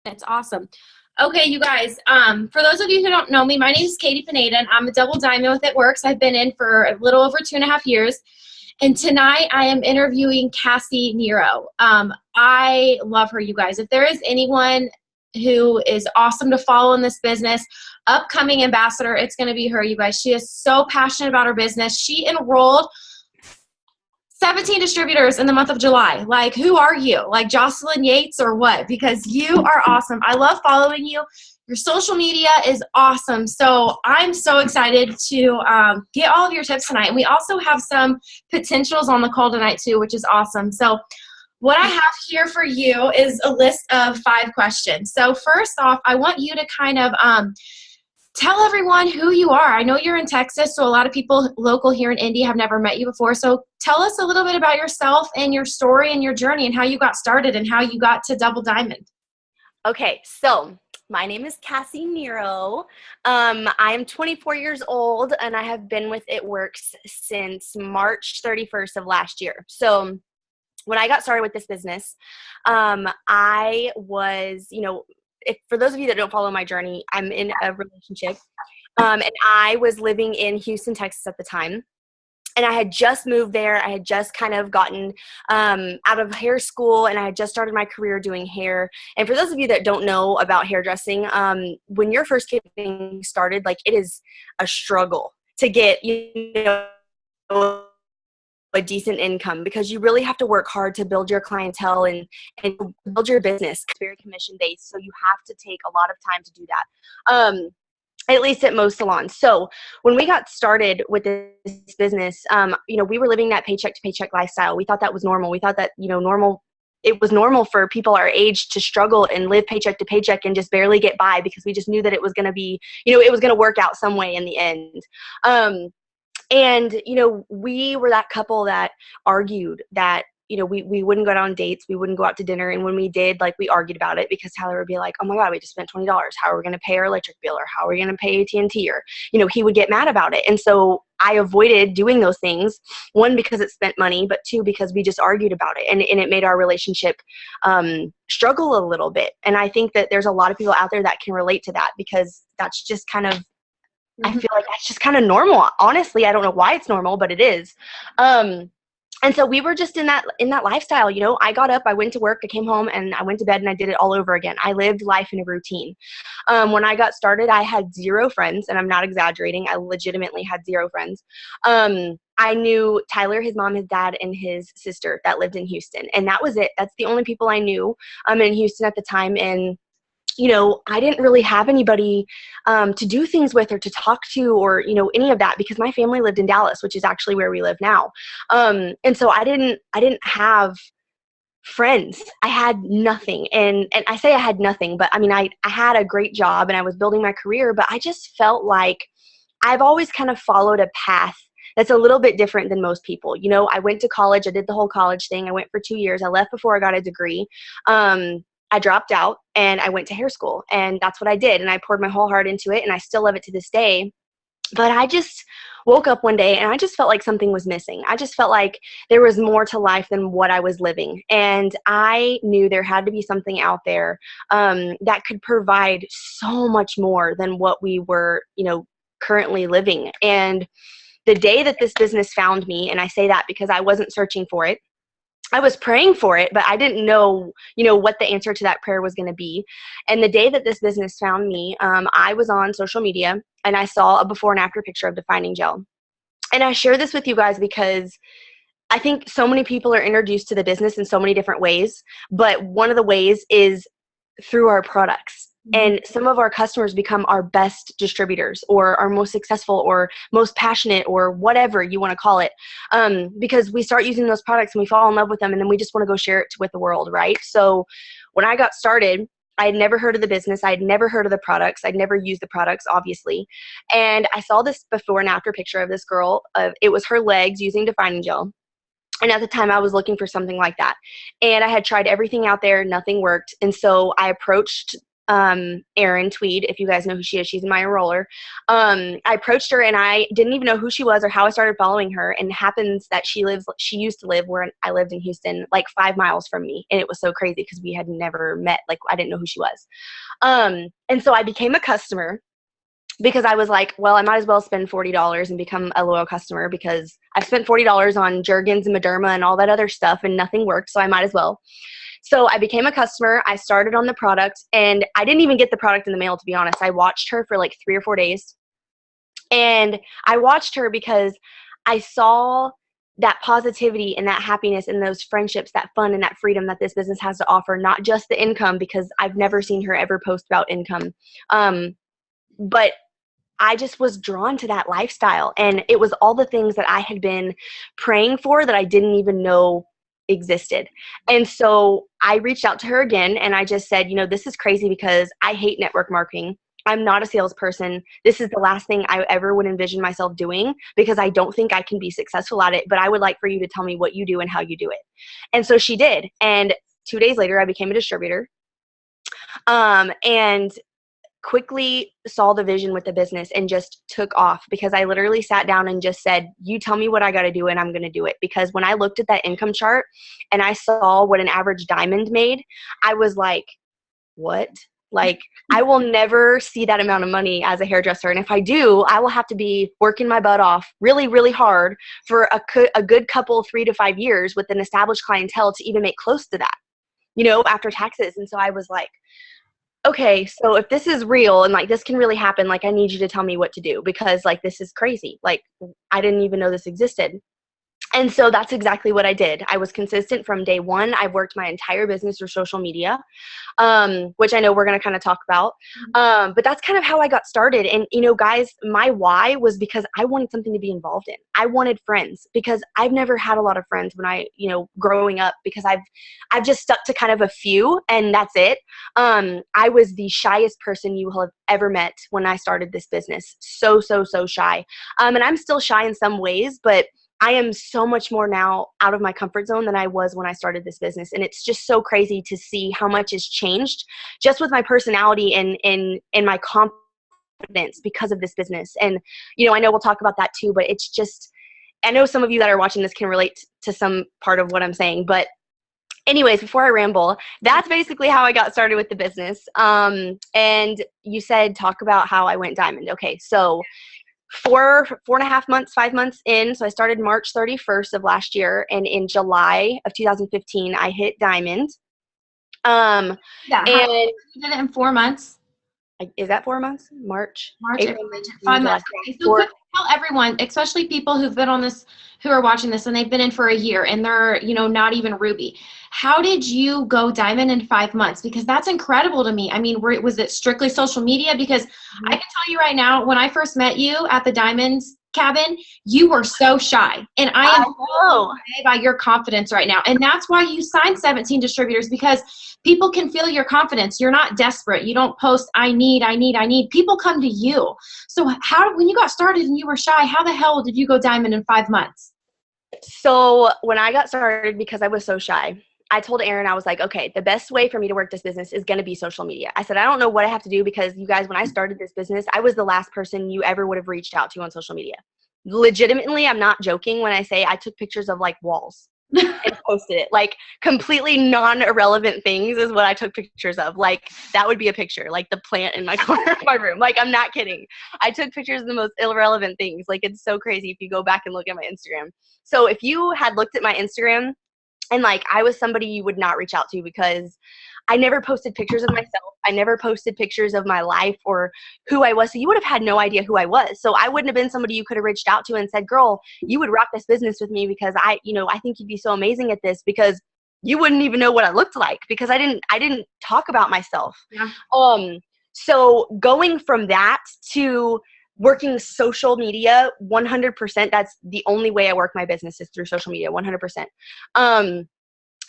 It's awesome. Okay, you guys, for those of you who don't know me, my name is Katie Pineda, and I'm a double diamond with It Works. I've been in for a little over 2.5 years. And tonight I am interviewing Cassie Nero. I love her, you guys. If there is anyone who is awesome to follow in this business, upcoming ambassador, it's going to be her, you guys. She is so passionate about her business. She enrolled 17 distributors in the month of July. Like, who are you? Like Jocelyn Yates or what? Because you are awesome. I love following you. Your social media is awesome. So I'm so excited to get all of your tips tonight. And we also have some potentials on the call tonight too, which is awesome. So what I have here for you is a list of 5 questions. So first off, I want you to kind of tell everyone who you are. I know you're in Texas, so a lot of people local here in Indy have never met you before. So tell us a little bit about yourself and your story and your journey and how you got started and how you got to Double Diamond. Okay, so my name is Cassie Nero. I am 24 years old, and I have been with It Works since March 31st of last year. So when I got started with this business, I was, for those of you that don't follow my journey, I'm in a relationship, and I was living in Houston, Texas at the time. And I had just moved there. I had just kind of gotten out of hair school, and I had just started my career doing hair. And for those of you that don't know about hairdressing, when you're first getting started, like, it is a struggle to get, a decent income, because you really have to work hard to build your clientele and build your business. It's very commission based, so you have to take a lot of time to do that. At least at most salons. So when we got started with this business, we were living that paycheck to paycheck lifestyle. We thought that was normal. We thought that, it was normal for people our age to struggle and live paycheck to paycheck and just barely get by, because we just knew that it was going to be, it was going to work out some way in the end. We were that couple that argued that, we wouldn't go out on dates. We wouldn't go out to dinner. And when we did, like, we argued about it, because Tyler would be like, oh my God, we just spent $20. How are we going to pay our electric bill? Or how are we going to pay AT&T? Or, he would get mad about it. And so I avoided doing those things. 1, because it spent money, but 2, because we just argued about it. And it made our relationship struggle a little bit. And I think that there's a lot of people out there that can relate to that, because that's just kind of, I feel like that's just kind of normal. Honestly, I don't know why it's normal, but it is. And so we were just in that lifestyle. I got up, I went to work, I came home, and I went to bed, and I did it all over again. I lived life in a routine. When I got started, I had 0 friends, and I'm not exaggerating. I legitimately had 0 friends. I knew Tyler, his mom, his dad, and his sister that lived in Houston, and that was it. That's the only people I knew in Houston at the time. And I didn't really have anybody to do things with or to talk to, or, any of that, because my family lived in Dallas, which is actually where we live now. And so I didn't have friends. I had nothing. And I say I had nothing, but I mean, I had a great job and I was building my career, but I just felt like I've always kind of followed a path that's a little bit different than most people. I went to college. I did the whole college thing. I went for 2 years. I left before I got a degree. I dropped out and I went to hair school, and that's what I did. And I poured my whole heart into it, and I still love it to this day. But I just woke up one day and I just felt like something was missing. I just felt like there was more to life than what I was living. And I knew there had to be something out there that could provide so much more than what we were, currently living. And the day that this business found me, and I say that because I wasn't searching for it, I was praying for it, but I didn't know, what the answer to that prayer was going to be. And the day that this business found me, I was on social media and I saw a before and after picture of Defining Gel. And I share this with you guys because I think so many people are introduced to the business in so many different ways, but one of the ways is through our products. And some of our customers become our best distributors, or our most successful, or most passionate, or whatever you want to call it, because we start using those products and we fall in love with them, and then we just want to go share it with the world, right? So when I got started, I had never heard of the business. I had never heard of the products. I'd never used the products, obviously. And I saw this before and after picture of this girl. It was her legs using Defining Gel. And at the time, I was looking for something like that. And I had tried everything out there. Nothing worked. And so I approached Erin Tweed, if you guys know who she is. She's my enroller. I approached her, and I didn't even know who she was or how I started following her. And it happens that she used to live where I lived in Houston, like 5 miles from me. And it was so crazy because we had never met. Like, I didn't know who she was. And so I became a customer because I was like, well, I might as well spend $40 and become a loyal customer, because I've spent $40 on Jergens and Mederma and all that other stuff and nothing worked. So I might as well. So I became a customer. I started on the product, and I didn't even get the product in the mail, to be honest. I watched her for like 3 or 4 days. And I watched her because I saw that positivity and that happiness and those friendships, that fun and that freedom that this business has to offer, not just the income, because I've never seen her ever post about income. But I just was drawn to that lifestyle, and it was all the things that I had been praying for that I didn't even know existed. And so I reached out to her again, and I just said, this is crazy because I hate network marketing. I'm not a salesperson. This is the last thing I ever would envision myself doing, because I don't think I can be successful at it, but I would like for you to tell me what you do and how you do it. And so she did. And 2 days later, I became a distributor. And quickly saw the vision with the business and just took off, because I literally sat down and just said, you tell me what I got to do and I'm going to do it. Because when I looked at that income chart and I saw what an average diamond made, I was like, what? Like, I will never see that amount of money as a hairdresser. And if I do, I will have to be working my butt off really, really hard for a good couple, 3 to 5 years with an established clientele to even make close to that, after taxes. And so I was like, okay, so if this is real and like this can really happen, like I need you to tell me what to do, because like this is crazy. Like, I didn't even know this existed. And so that's exactly what I did. I was consistent from day one. I worked my entire business through social media, which I know we're going to kind of talk about. But that's kind of how I got started. And, guys, my why was because I wanted something to be involved in. I wanted friends, because I've never had a lot of friends when growing up, because I've just stuck to kind of a few, and that's it. I was the shyest person you will have ever met when I started this business. So shy. And I'm still shy in some ways, but I am so much more now out of my comfort zone than I was when I started this business. And it's just so crazy to see how much has changed just with my personality and my confidence because of this business. And, I know we'll talk about that too, but it's just, I know some of you that are watching this can relate to some part of what I'm saying. But anyways, before I ramble, that's basically how I got started with the business. And you said, talk about how I went diamond. Okay. So 5 months in. So I started March 31st of last year, and in July of 2015, I hit diamond. Yeah. And you did it in 4 months. Is that 4 months? March, April, May, 5 months. Okay, so quick, tell everyone, especially people who've been on this, who are watching this, and they've been in for a year, and they're, not even Ruby. How did you go diamond in 5 months? Because that's incredible to me. I mean, was it strictly social media? Because I can tell you right now, when I first met you at the Diamonds cabin, you were so shy, and I am blown away by your confidence right now. And that's why you signed 17 distributors, because people can feel your confidence. You're not desperate. You don't post, I need. People come to you. So when you got started and you were shy, how the hell did you go diamond in 5 months? So when I got started, because I was so shy, I told Erin, I was like, okay, the best way for me to work this business is going to be social media. I said, I don't know what I have to do, because you guys, when I started this business, I was the last person you ever would have reached out to on social media. Legitimately, I'm not joking when I say I took pictures of like walls and posted it. Like, completely non-irrelevant things is what I took pictures of. Like, that would be a picture, like the plant in my corner of my room. Like, I'm not kidding. I took pictures of the most irrelevant things. Like, it's so crazy if you go back and look at my Instagram. So if you had looked at my Instagram, and like, I was somebody you would not reach out to, because I never posted pictures of myself. I never posted pictures of my life or who I was. So you would have had no idea who I was. So I wouldn't have been somebody you could have reached out to and said, girl, you would rock this business with me, because I think you'd be so amazing at this, because you wouldn't even know what I looked like, because I didn't talk about myself. Yeah. So going from that to working social media 100%, that's the only way I work my business, is through social media 100%.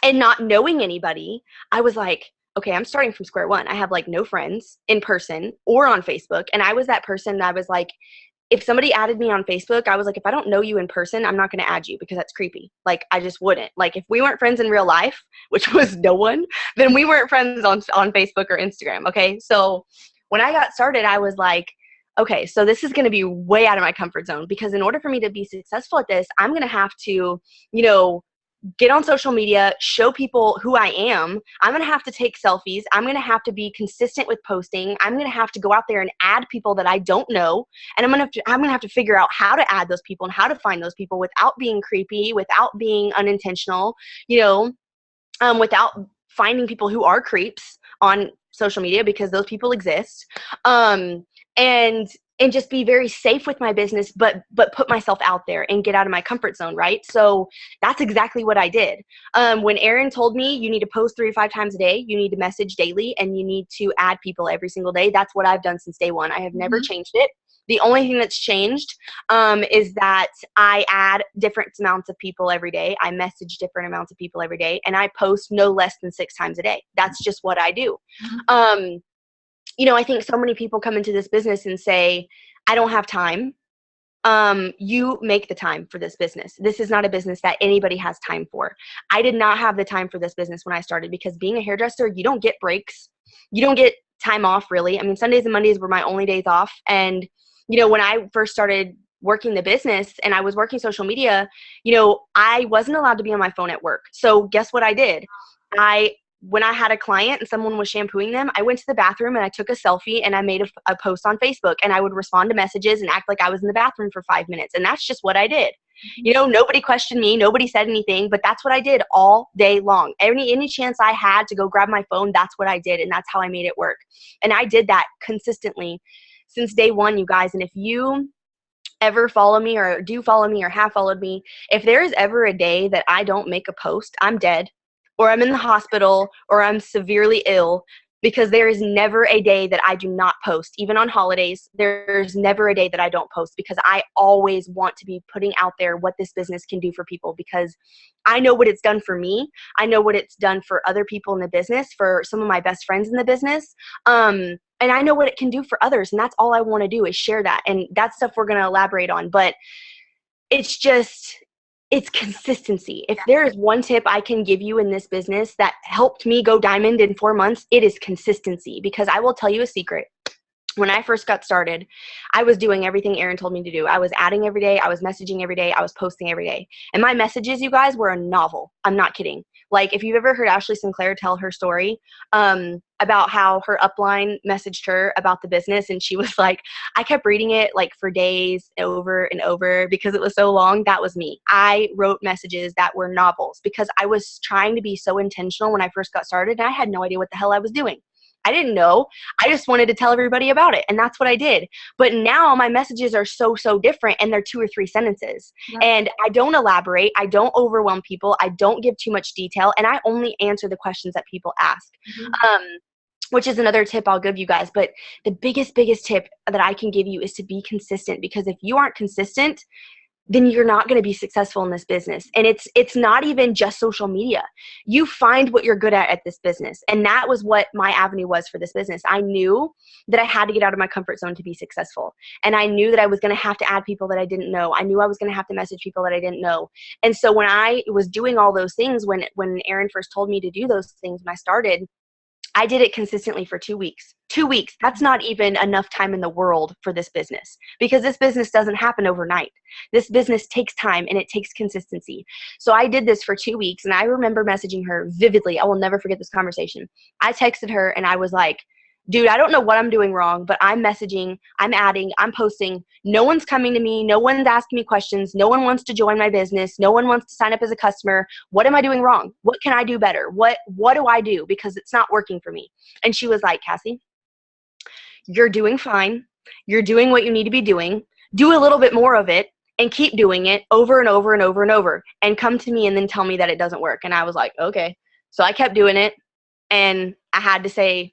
And not knowing anybody, I was like, okay, I'm starting from square one. I have like no friends in person or on Facebook. And I was that person that was like, if somebody added me on Facebook, I was like, if I don't know you in person, I'm not going to add you because that's creepy. Like, I just wouldn't. Like, if we weren't friends in real life, which was no one, then we weren't friends on Facebook or Instagram. Okay. So when I got started, I was like, okay, so this is going to be way out of my comfort zone, because in order for me to be successful at this, I'm going to have to, get on social media, show people who I am. I'm going to have to take selfies. I'm going to have to be consistent with posting. I'm going to have to go out there and add people that I don't know. And I'm going to have to figure out how to add those people and how to find those people without being creepy, without being unintentional, without finding people who are creeps on social media, because those people exist. And just be very safe with my business, but put myself out there and get out of my comfort zone, right? So that's exactly what I did. When Aaron told me you need to post 3 or 5 times a day, you need to message daily, and you need to add people every single day, that's what I've done since day one. I have never changed it. The only thing that's changed is that I add different amounts of people every day. I message different amounts of people every day, and I post no less than 6 times a day. That's just what I do. I think so many people come into this business and say, I don't have time. You make the time for this business. This is not a business that anybody has time for. I did not have the time for this business when I started, because being a hairdresser, you don't get breaks. You don't get time off, really. I mean, Sundays and Mondays were my only days off. And, when I first started working the business and I was working social media, I wasn't allowed to be on my phone at work. So guess what I did? When I had a client and someone was shampooing them, I went to the bathroom and I took a selfie and I made a post on Facebook, and I would respond to messages and act like I was in the bathroom for 5 minutes. And that's just what I did. Nobody questioned me. Nobody said anything, but that's what I did all day long. Any chance I had to go grab my phone, that's what I did. And that's how I made it work. And I did that consistently since day one, you guys. And if you ever follow me or do follow me or have followed me, if there is ever a day that I don't make a post, I'm dead, or I'm in the hospital, or I'm severely ill, because there is never a day that I do not post. Even on holidays, there's never a day that I don't post, because I always want to be putting out there what this business can do for people, because I know what it's done for me. I know what it's done for other people in the business, for some of my best friends in the business. And I know what it can do for others. And that's all I want to do, is share that. And that's stuff we're going to elaborate on. But it's consistency. If there is one tip I can give you in this business that helped me go diamond in 4 months, it is consistency. Because I will tell you a secret. When I first got started, I was doing everything Aaron told me to do. I was adding every day. I was messaging every day. I was posting every day. And my messages, you guys, were a novel. I'm not kidding. Like, if you've ever heard Ashley Sinclair tell her story about how her upline messaged her about the business, and she was like, I kept reading it like for days over and over because it was so long. That was me. I wrote messages that were novels because I was trying to be so intentional when I first got started, and I had no idea what the hell I was doing. I didn't know. I just wanted to tell everybody about it. And that's what I did. But now my messages are so different, and they're 2 or 3 sentences. Yeah. And I don't elaborate. I don't overwhelm people. I don't give too much detail. And I only answer the questions that people ask. Which is another tip I'll give you guys. But the biggest tip that I can give you is to be consistent, because if you aren't consistent, then you're not going to be successful in this business. And it's not even just social media. You find what you're good at this business. And that was what my avenue was for this business. I knew that I had to get out of my comfort zone to be successful. And I knew that I was going to have to add people that I didn't know. I knew I was going to have to message people that I didn't know. And so when I was doing all those things, when Aaron first told me to do those things when I started, I did it consistently for 2 weeks. 2 weeks. That's not even enough time in the world for this business, because this business doesn't happen overnight. This business takes time and it takes consistency. So I did this for 2 weeks, and I remember messaging her vividly. I will never forget this conversation. I texted her and I was like, dude, I don't know what I'm doing wrong, but I'm messaging, I'm adding, I'm posting. No one's coming to me. No one's asking me questions. No one wants to join my business. No one wants to sign up as a customer. What am I doing wrong? What can I do better? What do I do? Because it's not working for me. And she was like, Cassie, you're doing fine. You're doing what you need to be doing. Do a little bit more of it and keep doing it over and over and over and over, and come to me and then tell me that it doesn't work. And I was like, okay. So I kept doing it, and I had to say,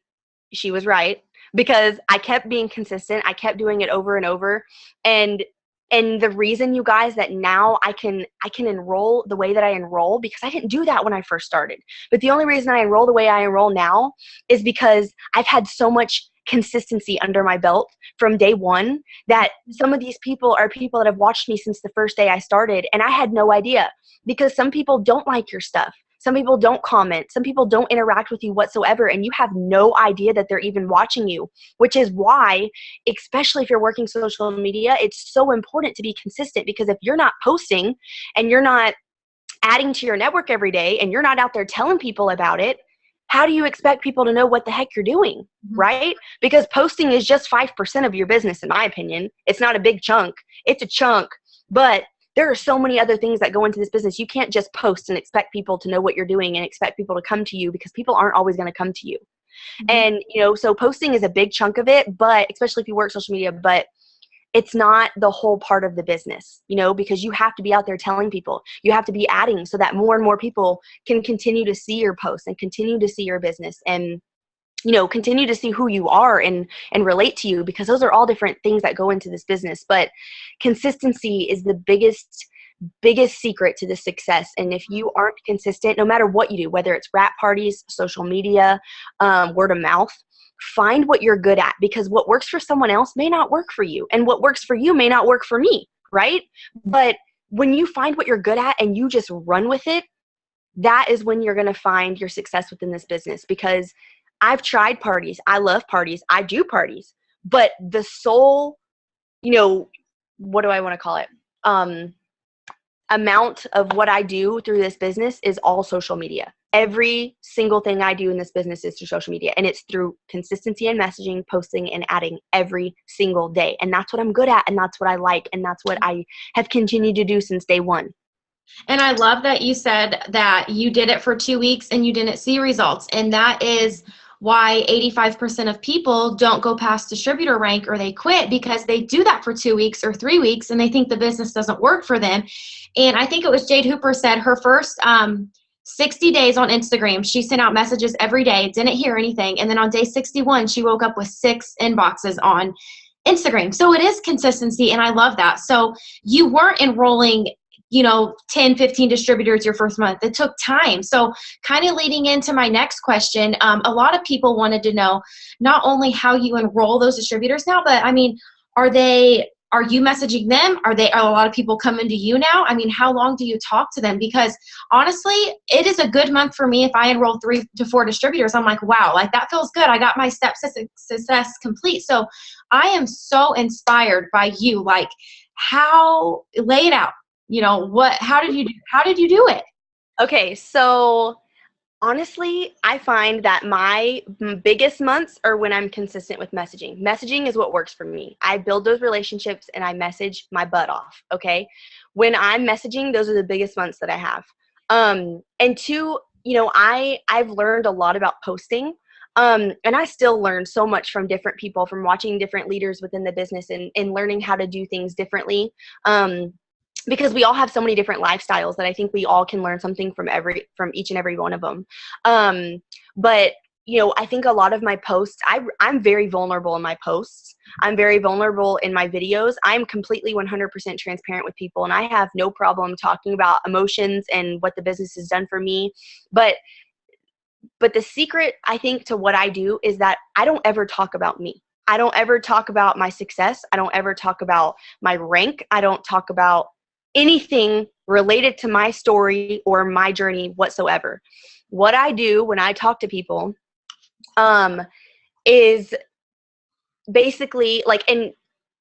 she was right, because I kept being consistent. I kept doing it over and over. And the reason, you guys, that now I can enroll the way that I enroll, because I didn't do that when I first started. But the only reason I enroll the way I enroll now is because I've had so much consistency under my belt from day one, that some of these people are people that have watched me since the first day I started, and I had no idea, because some people don't like your stuff. Some people don't comment. Some people don't interact with you whatsoever, and you have no idea that they're even watching you, which is why, especially if you're working social media, it's so important to be consistent, because if you're not posting and you're not adding to your network every day and you're not out there telling people about it, how do you expect people to know what the heck you're doing, right? Because posting is just 5% of your business, in my opinion. It's not a big chunk. It's a chunk, but there are so many other things that go into this business. You can't just post and expect people to know what you're doing and expect people to come to you, because people aren't always going to come to you. And, so posting is a big chunk of it, but especially if you work social media, but it's not the whole part of the business, because you have to be out there telling people. You have to be adding so that more and more people can continue to see your posts and continue to see your business and, continue to see who you are and relate to you, because those are all different things that go into this business. But consistency is the biggest secret to the success. And if you aren't consistent, no matter what you do, whether it's wrap parties, social media, word of mouth, find what you're good at, because what works for someone else may not work for you, and what works for you may not work for me, right? But when you find what you're good at and you just run with it, that is when you're going to find your success within this business. Because I've tried parties. I love parties. I do parties. But the sole, what do I want to call it? Amount of what I do through this business is all social media. Every single thing I do in this business is through social media, and it's through consistency and messaging, posting, and adding every single day. And that's what I'm good at, and that's what I like, and that's what I have continued to do since day one. And I love that you said that you did it for 2 weeks and you didn't see results. And that is why 85% of people don't go past distributor rank, or they quit, because they do that for 2 weeks or 3 weeks and they think the business doesn't work for them. And I think it was Jade Hooper said her first 60 days on Instagram, she sent out messages every day, didn't hear anything. And then on day 61, she woke up with 6 inboxes on Instagram. So it is consistency, and I love that. So you weren't enrolling 10, 15 distributors your first month. It took time. So kind of leading into my next question, a lot of people wanted to know not only how you enroll those distributors now, but are you messaging them? Are a lot of people coming to you now? I mean, how long do you talk to them? Because honestly, it is a good month for me. If I enroll 3 to 4 distributors, I'm like, wow, like that feels good. I got my steps to success complete. So I am so inspired by you. Like, lay it out. How did you do it? Okay, so honestly, I find that my biggest months are when I'm consistent with messaging. Messaging is what works for me. I build those relationships and I message my butt off, okay? When I'm messaging, those are the biggest months that I have. And two, I've learned a lot about posting. And I still learn so much from different people, from watching different leaders within the business and learning how to do things differently. Because we all have so many different lifestyles that I think we all can learn something from each and every one of them. But I think a lot of my posts, I'm very vulnerable in my posts. I'm very vulnerable in my videos. I'm completely 100% transparent with people, and I have no problem talking about emotions and what the business has done for me. But the secret, I think, to what I do is that I don't ever talk about me. I don't ever talk about my success. I don't ever talk about my rank. I don't talk about anything related to my story or my journey whatsoever. What I do when I talk to people is basically and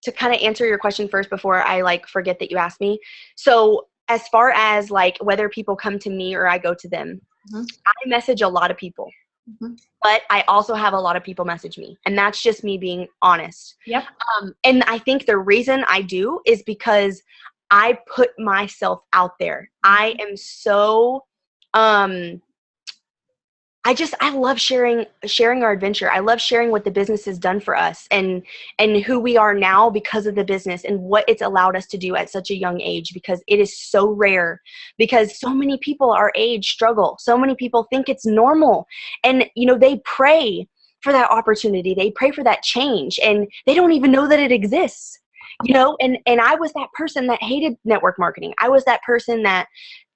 to kind of answer your question first before I forget that you asked me. So as far as whether people come to me or I go to them, I message a lot of people. But I also have a lot of people message me, and that's just me being honest. Yep. And I think the reason I do is because I put myself out there. I am so, I love sharing our adventure. I love sharing what the business has done for us and who we are now because of the business and what it's allowed us to do at such a young age, because it is so rare, because so many people our age struggle. So many people think it's normal, and, they pray for that opportunity. They pray for that change, and they don't even know that it exists. And I was that person that hated network marketing. I was that person that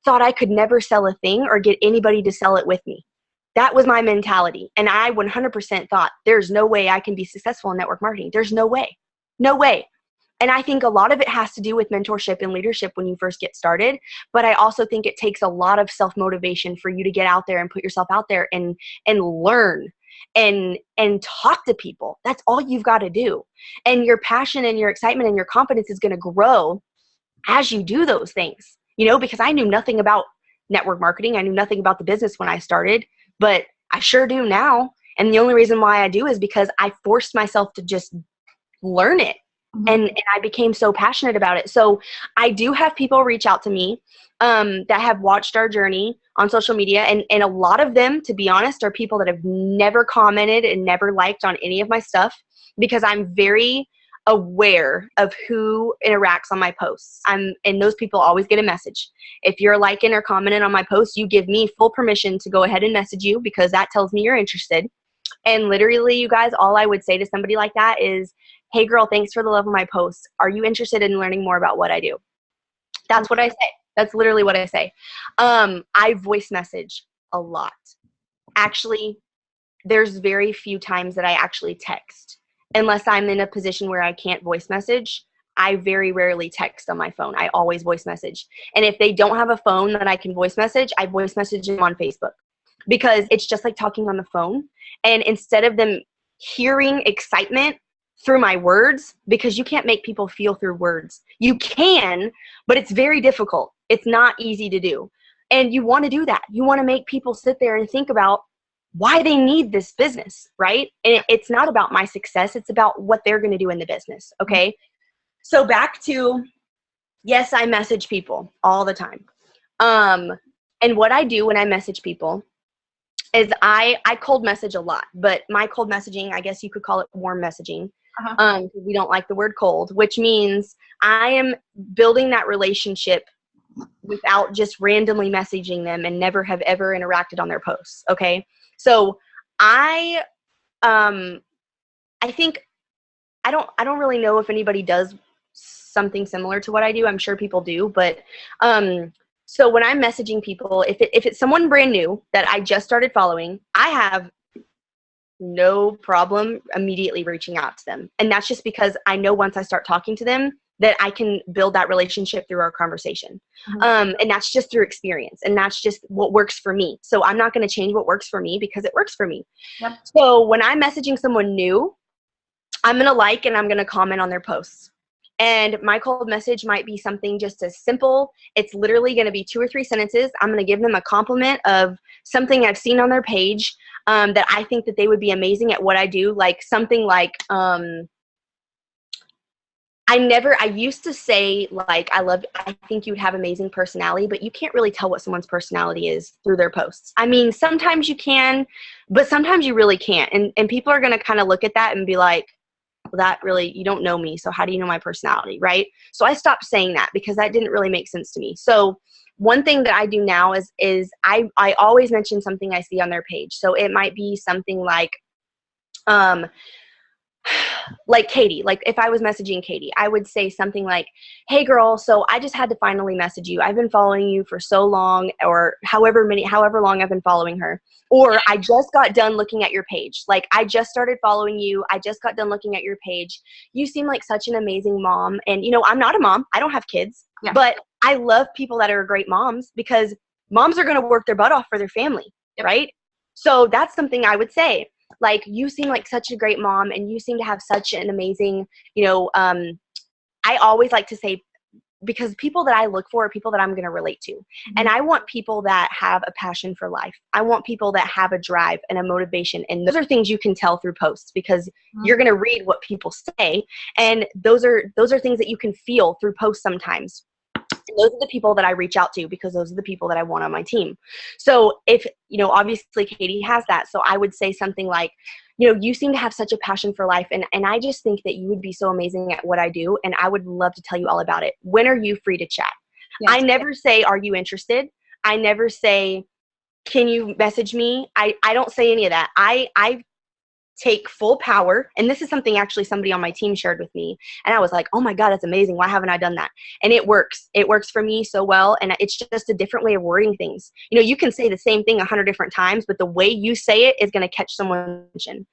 thought I could never sell a thing or get anybody to sell it with me. That was my mentality. And I 100% thought there's no way I can be successful in network marketing. There's no way. No way. And I think a lot of it has to do with mentorship and leadership when you first get started. But I also think it takes a lot of self-motivation for you to get out there and put yourself out there and learn and talk to people. That's all you've got to do. And your passion and your excitement and your confidence is going to grow as you do those things, because I knew nothing about network marketing. I knew nothing about the business when I started, but I sure do now. And the only reason why I do is because I forced myself to just learn it. And I became so passionate about it. So I do have people reach out to me that have watched our journey on social media. And a lot of them, to be honest, are people that have never commented and never liked on any of my stuff, because I'm very aware of who interacts on my posts. And those people always get a message. If you're liking or commenting on my posts, you give me full permission to go ahead and message you, because that tells me you're interested. And literally, you guys, all I would say to somebody like that is, hey girl, thanks for the love of my posts. Are you interested in learning more about what I do? That's what I say. That's literally what I say. I voice message a lot. Actually, there's very few times that I actually text. Unless I'm in a position where I can't voice message, I very rarely text on my phone. I always voice message. And if they don't have a phone that I can voice message, I voice message them on Facebook. Because it's just like talking on the phone. And instead of them hearing excitement through my words, because you can't make people feel through words. You can, but it's very difficult. It's not easy to do. And you want to do that. You want to make people sit there and think about why they need this business, right? And it's not about my success. It's about what they're going to do in the business, okay? So back to, yes, I message people all the time. And what I do when I message people is I cold message a lot, but my cold messaging, I guess you could call it warm messaging. We don't like the word cold, which means I am building that relationship without just randomly messaging them and never have ever interacted on their posts. Okay. So I think I don't really know if anybody does something similar to what I do. I'm sure people do, but, so when I'm messaging people, if it's someone brand new that I just started following, I have no problem immediately reaching out to them. And that's just because I know once I start talking to them that I can build that relationship through our conversation. And that's just through experience. And that's just what works for me. So I'm not going to change what works for me because it works for me. Yep. So when I'm messaging someone new, I'm going to like and I'm going to comment on their posts. And my cold message might be something just as simple. It's literally going to be 2 or 3 sentences. I'm going to give them a compliment of something I've seen on their page that I think that they would be amazing at what I do. Like something like, I used to say like, I think you'd have amazing personality, but you can't really tell what someone's personality is through their posts. I mean, sometimes you can, but sometimes you really can't. And people are going to kind of look at that and be like, well, that really, you don't know me, so how do you know my personality, right? So I stopped saying that because that didn't really make sense to me. So one thing that I do now is I always mention something I see on their page. So it might be something like Katie, like if I was messaging Katie, I would say something like, hey girl, so I just had to finally message you. I've been following you for so long, or however long I've been following her. Or I just got done looking at your page. Like I just started following you. I just got done looking at your page. You seem like such an amazing mom. And I'm not a mom. I don't have kids, but I love people that are great moms because moms are going to work their butt off for their family. Right? So that's something I would say. Like, you seem like such a great mom and you seem to have such an amazing, I always like to say, because people that I look for are people that I'm going to relate to. Mm-hmm. And I want people that have a passion for life. I want people that have a drive and a motivation. And those are things you can tell through posts because you're going to read what people say. And those are things that you can feel through posts sometimes. And those are the people that I reach out to because those are the people that I want on my team. So if, obviously Katie has that. So I would say something like, you seem to have such a passion for life. And I just think that you would be so amazing at what I do. And I would love to tell you all about it. When are you free to chat? Yes. I never say, are you interested? I never say, can you message me? I don't say any of that. I take full power. And this is something actually somebody on my team shared with me. And I was like, oh my God, that's amazing. Why haven't I done that? And it works. It works for me so well. And it's just a different way of wording things. You know, you can say the same thing 100 different times, but the way you say it is going to catch someone's attention.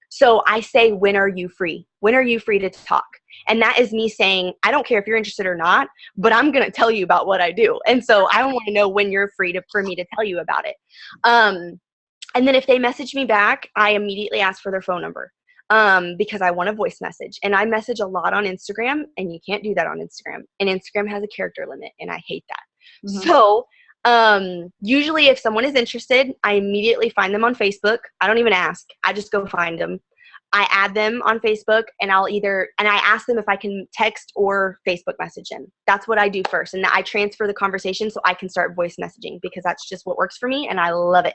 So I say, when are you free? When are you free to talk? And that is me saying, I don't care if you're interested or not, but I'm going to tell you about what I do. And so I want to know when you're free for me to tell you about it. And then if they message me back, I immediately ask for their phone number because I want a voice message. And I message a lot on Instagram, and you can't do that on Instagram. And Instagram has a character limit, and I hate that. Mm-hmm. So usually if someone is interested, I immediately find them on Facebook. I don't even ask. I just go find them. I add them on Facebook, and I ask them if I can text or Facebook message them. That's what I do first. And I transfer the conversation so I can start voice messaging because that's just what works for me, and I love it.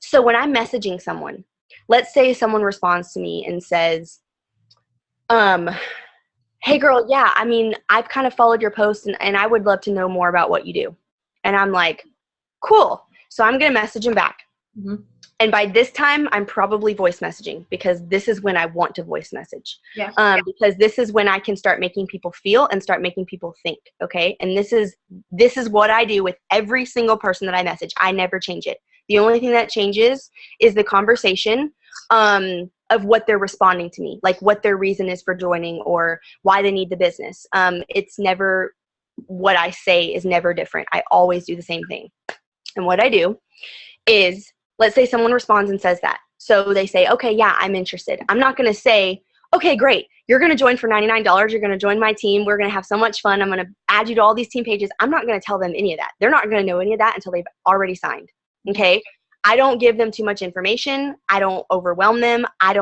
So when I'm messaging someone, let's say someone responds to me and says, hey girl, yeah, I mean, I've kind of followed your post and I would love to know more about what you do. And I'm like, cool. So I'm going to message them back. Mm-hmm. And by this time, I'm probably voice messaging because this is when I want to voice message. Yeah. Because this is when I can start making people feel and start making people think. Okay. And this is what I do with every single person that I message. I never change it. The only thing that changes is the conversation of what they're responding to me, like what their reason is for joining or why they need the business. It's never, what I say is never different. I always do the same thing. And what I do is, let's say someone responds and says that. So they say, okay, yeah, I'm interested. I'm not going to say, okay, great. You're going to join for $99. You're going to join my team. We're going to have so much fun. I'm going to add you to all these team pages. I'm not going to tell them any of that. They're not going to know any of that until they've already signed. Okay. I don't give them too much information. I don't overwhelm them. I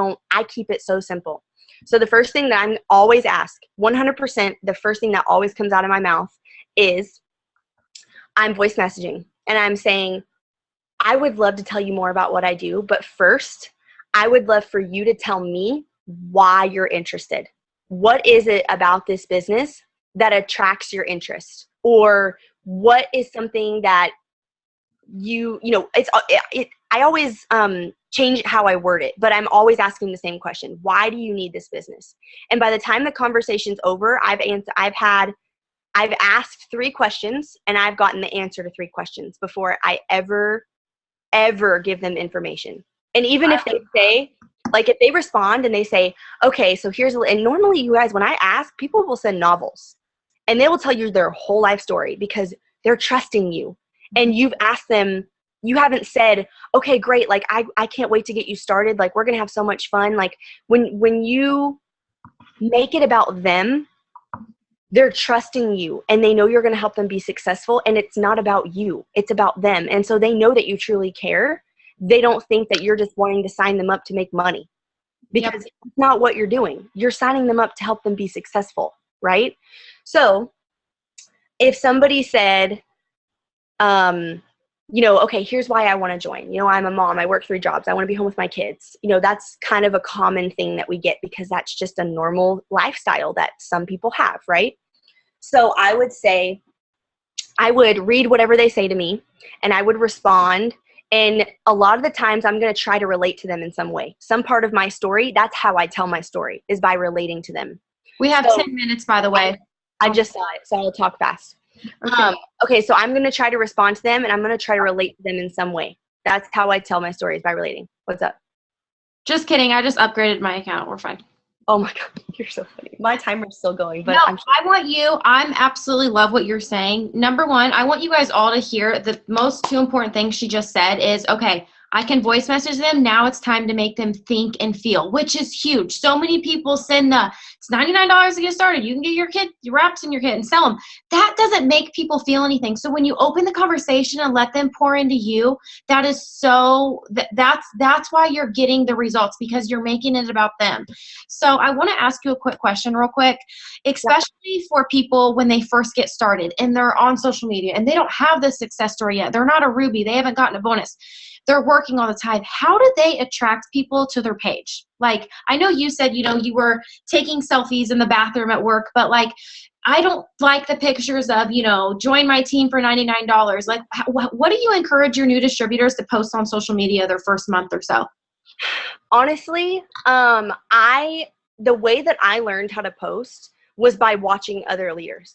keep it so simple. So the first thing that I'm always asked, 100%, the first thing that always comes out of my mouth is I'm voice messaging and I'm saying, I would love to tell you more about what I do, but first, I would love for you to tell me why you're interested. What is it about this business that attracts your interest? Or what is something that I always change how I word it, but I'm always asking the same question. Why do you need this business? And by the time the conversation's over, I've asked 3 questions and I've gotten the answer to 3 questions before I ever give them information. And even if they say, like if they respond and they say, okay, so and normally you guys, when I ask, people will send novels and they will tell you their whole life story because they're trusting you. And you've asked them, you haven't said, okay, great. Like I can't wait to get you started. Like we're going to have so much fun. Like when you make it about them, they're trusting you and they know you're going to help them be successful. And it's not about you. It's about them. And so they know that you truly care. They don't think that you're just wanting to sign them up to make money because it's not what you're doing. You're signing them up to help them be successful. Right? So if somebody said, okay, here's why I want to join. I'm a mom. I work 3 jobs. I want to be home with my kids. That's kind of a common thing that we get because that's just a normal lifestyle that some people have, right? So I would say, I would read whatever they say to me and I would respond. And a lot of the times I'm going to try to relate to them in some way. Some part of my story, that's how I tell my story, is by relating to them. We have 10 minutes, by the way. I just saw it, so I'll talk fast. Okay, so I'm going to try to respond to them and I'm going to try to relate to them in some way. That's how I tell my stories, by relating. What's up? Just kidding. I just upgraded my account. We're fine. Oh my God, you're so funny. My timer's still going, but no, I absolutely love what you're saying. Number 1, I want you guys all to hear the most 2 important things she just said is, okay, I can voice message them. Now it's time to make them think and feel, which is huge. So many people send it's $99 to get started. You can get your wraps in your kit and sell them. That doesn't make people feel anything. So when you open the conversation and let them pour into you, that is that's why you're getting the results because you're making it about them. So I want to ask you a quick question real quick, especially for people when they first get started and they're on social media and they don't have the success story yet. They're not a Ruby. They haven't gotten a bonus. They're working all the time. How do they attract people to their page? Like, I know you said, you were taking selfies in the bathroom at work, but like, I don't like the pictures of, join my team for $99. Like, what do you encourage your new distributors to post on social media their first month or so? Honestly, the way that I learned how to post was by watching other leaders.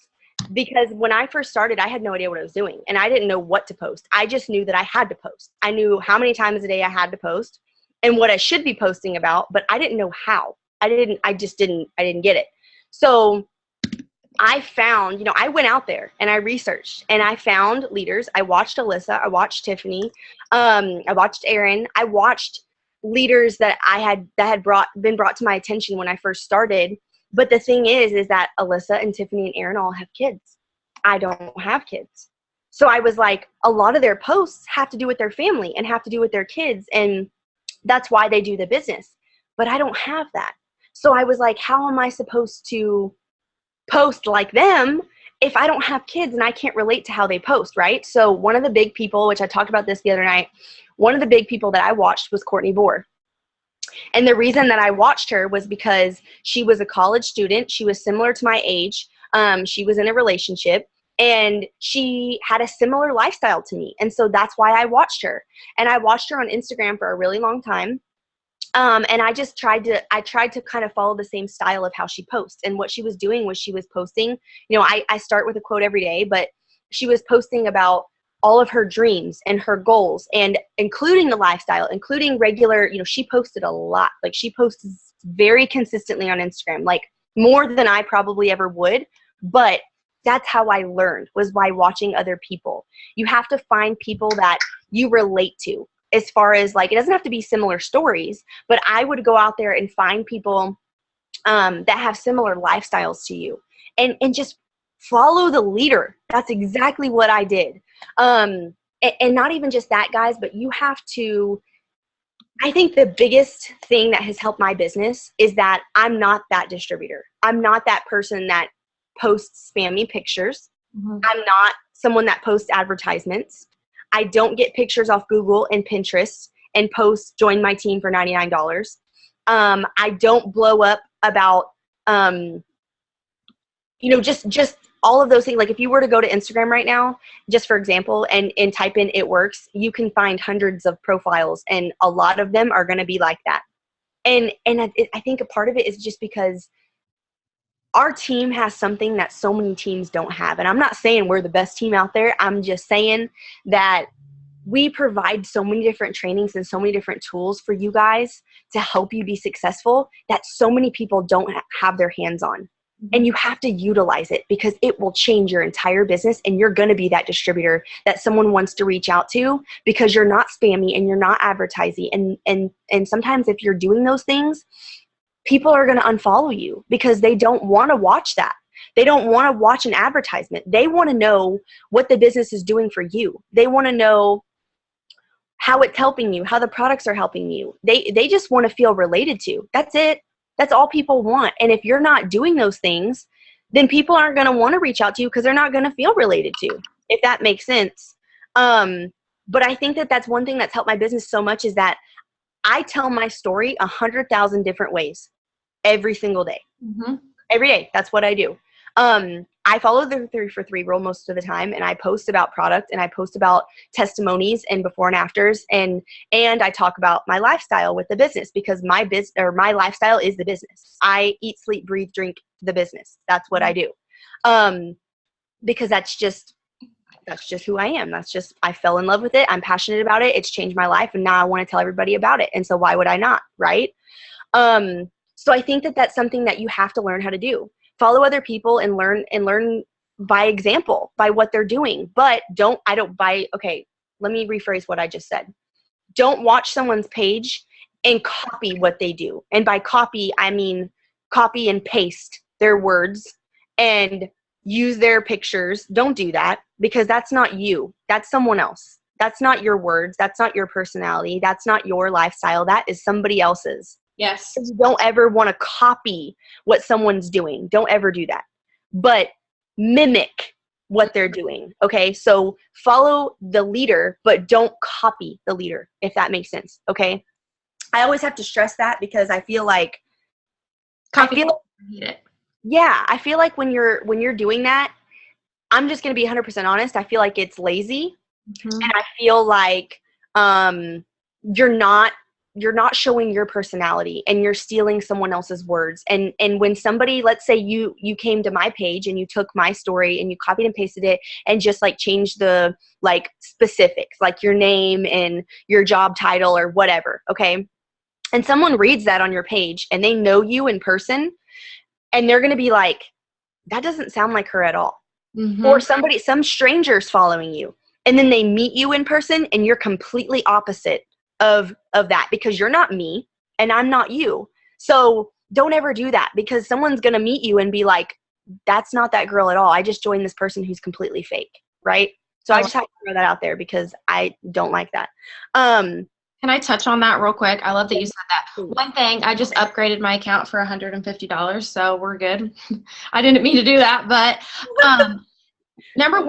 Because when I first started, I had no idea what I was doing, and I didn't know what to post. I just knew that I had to post. I knew how many times a day I had to post and what I should be posting about, but I didn't know how. I didn't get it. So I found, I went out there and I researched and I found leaders. I watched Alyssa. I watched Tiffany. I watched Erin. I watched leaders that had been brought to my attention when I first started. But the thing is that Alyssa and Tiffany and Erin all have kids. I don't have kids. So I was like, a lot of their posts have to do with their family and have to do with their kids. And that's why they do the business. But I don't have that. So I was like, how am I supposed to post like them if I don't have kids and I can't relate to how they post, right? So one of the big people, which I talked about this the other night, one of the big people that I watched was Courtney Bohr. And the reason that I watched her was because she was a college student. She was similar to my age. She was in a relationship and she had a similar lifestyle to me. And so that's why I watched her. And I watched her on Instagram for a really long time. And I tried to kind of follow the same style of how she posts. And what she was doing was she was posting, I start with a quote every day, but she was posting about all of her dreams and her goals and including the lifestyle, including regular, she posted a lot. Like she posts very consistently on Instagram, like more than I probably ever would. But that's how I learned, was by watching other people. You have to find people that you relate to. As far as like, it doesn't have to be similar stories, but I would go out there and find people that have similar lifestyles to you and just follow the leader. That's exactly what I did. And not even just that, guys, but you have to, I think the biggest thing that has helped my business is that I'm not that distributor. I'm not that person that posts spammy pictures. Mm-hmm. I'm not someone that posts advertisements. I don't get pictures off Google and Pinterest and post join my team for $99. I don't blow up about, just all of those things. Like if you were to go to Instagram right now, just for example, and type in "it works," you can find hundreds of profiles and a lot of them are going to be like that. And I think a part of it is just because our team has something that so many teams don't have. And I'm not saying we're the best team out there. I'm just saying that we provide so many different trainings and so many different tools for you guys to help you be successful that so many people don't have their hands on. And you have to utilize it because it will change your entire business and you're going to be that distributor that someone wants to reach out to because you're not spammy and you're not advertising. And sometimes if you're doing those things, people are going to unfollow you because they don't want to watch that. They don't want to watch an advertisement. They want to know what the business is doing for you. They want to know how it's helping you, how the products are helping you. They just want to feel related to. That's it. That's all people want. And if you're not doing those things, then people aren't going to want to reach out to you because they're not going to feel related to, if that makes sense. But I think that that's one thing that's helped my business so much is that I tell my story 100,000 different ways every single day. Mm-hmm. Every day. That's what I do. I follow the 3 for 3 rule most of the time, and I post about product and I post about testimonies and before and afters, and I talk about my lifestyle with the business because my lifestyle is the business. I eat, sleep, breathe, drink the business. That's what I do. Because that's just who I am. I fell in love with it. I'm passionate about it. It's changed my life, and now I want to tell everybody about it. And so why would I not, right? So I think that that's something that you have to learn how to do. Follow other people and learn by example, by what they're doing. But let me rephrase what I just said. Don't watch someone's page and copy what they do. And by copy, I mean copy and paste their words and use their pictures. Don't do that because that's not you. That's someone else. That's not your words. That's not your personality. That's not your lifestyle. That is somebody else's. Yes. You don't ever want to copy what someone's doing. Don't ever do that. But mimic what they're doing. Okay. So follow the leader, but don't copy the leader, if that makes sense. Okay. I always have to stress that because I feel like, Yeah, I feel like when you're doing that, I'm just going to be 100% honest. I feel like it's lazy, and I feel like you're not showing your personality, and you're stealing someone else's words. And when somebody, let's say you came to my page and you took my story and you copied and pasted it and just like changed the like specifics, like your name and your job title or whatever, okay? And someone reads that on your page and they know you in person, and they're going to be like, that doesn't sound like her at all. Or some strangers following you, and then they meet you in person and you're completely opposite of that, because you're not me and I'm not you. So don't ever do that, because someone's going to meet you and be like, that's not that girl at all. I just joined this person who's completely fake. Right. So I just have to throw that out there because I don't like that. Can I touch on that real quick? I love that you said that. One thing, I just upgraded my account for $150, so we're good. I didn't mean to do that, but number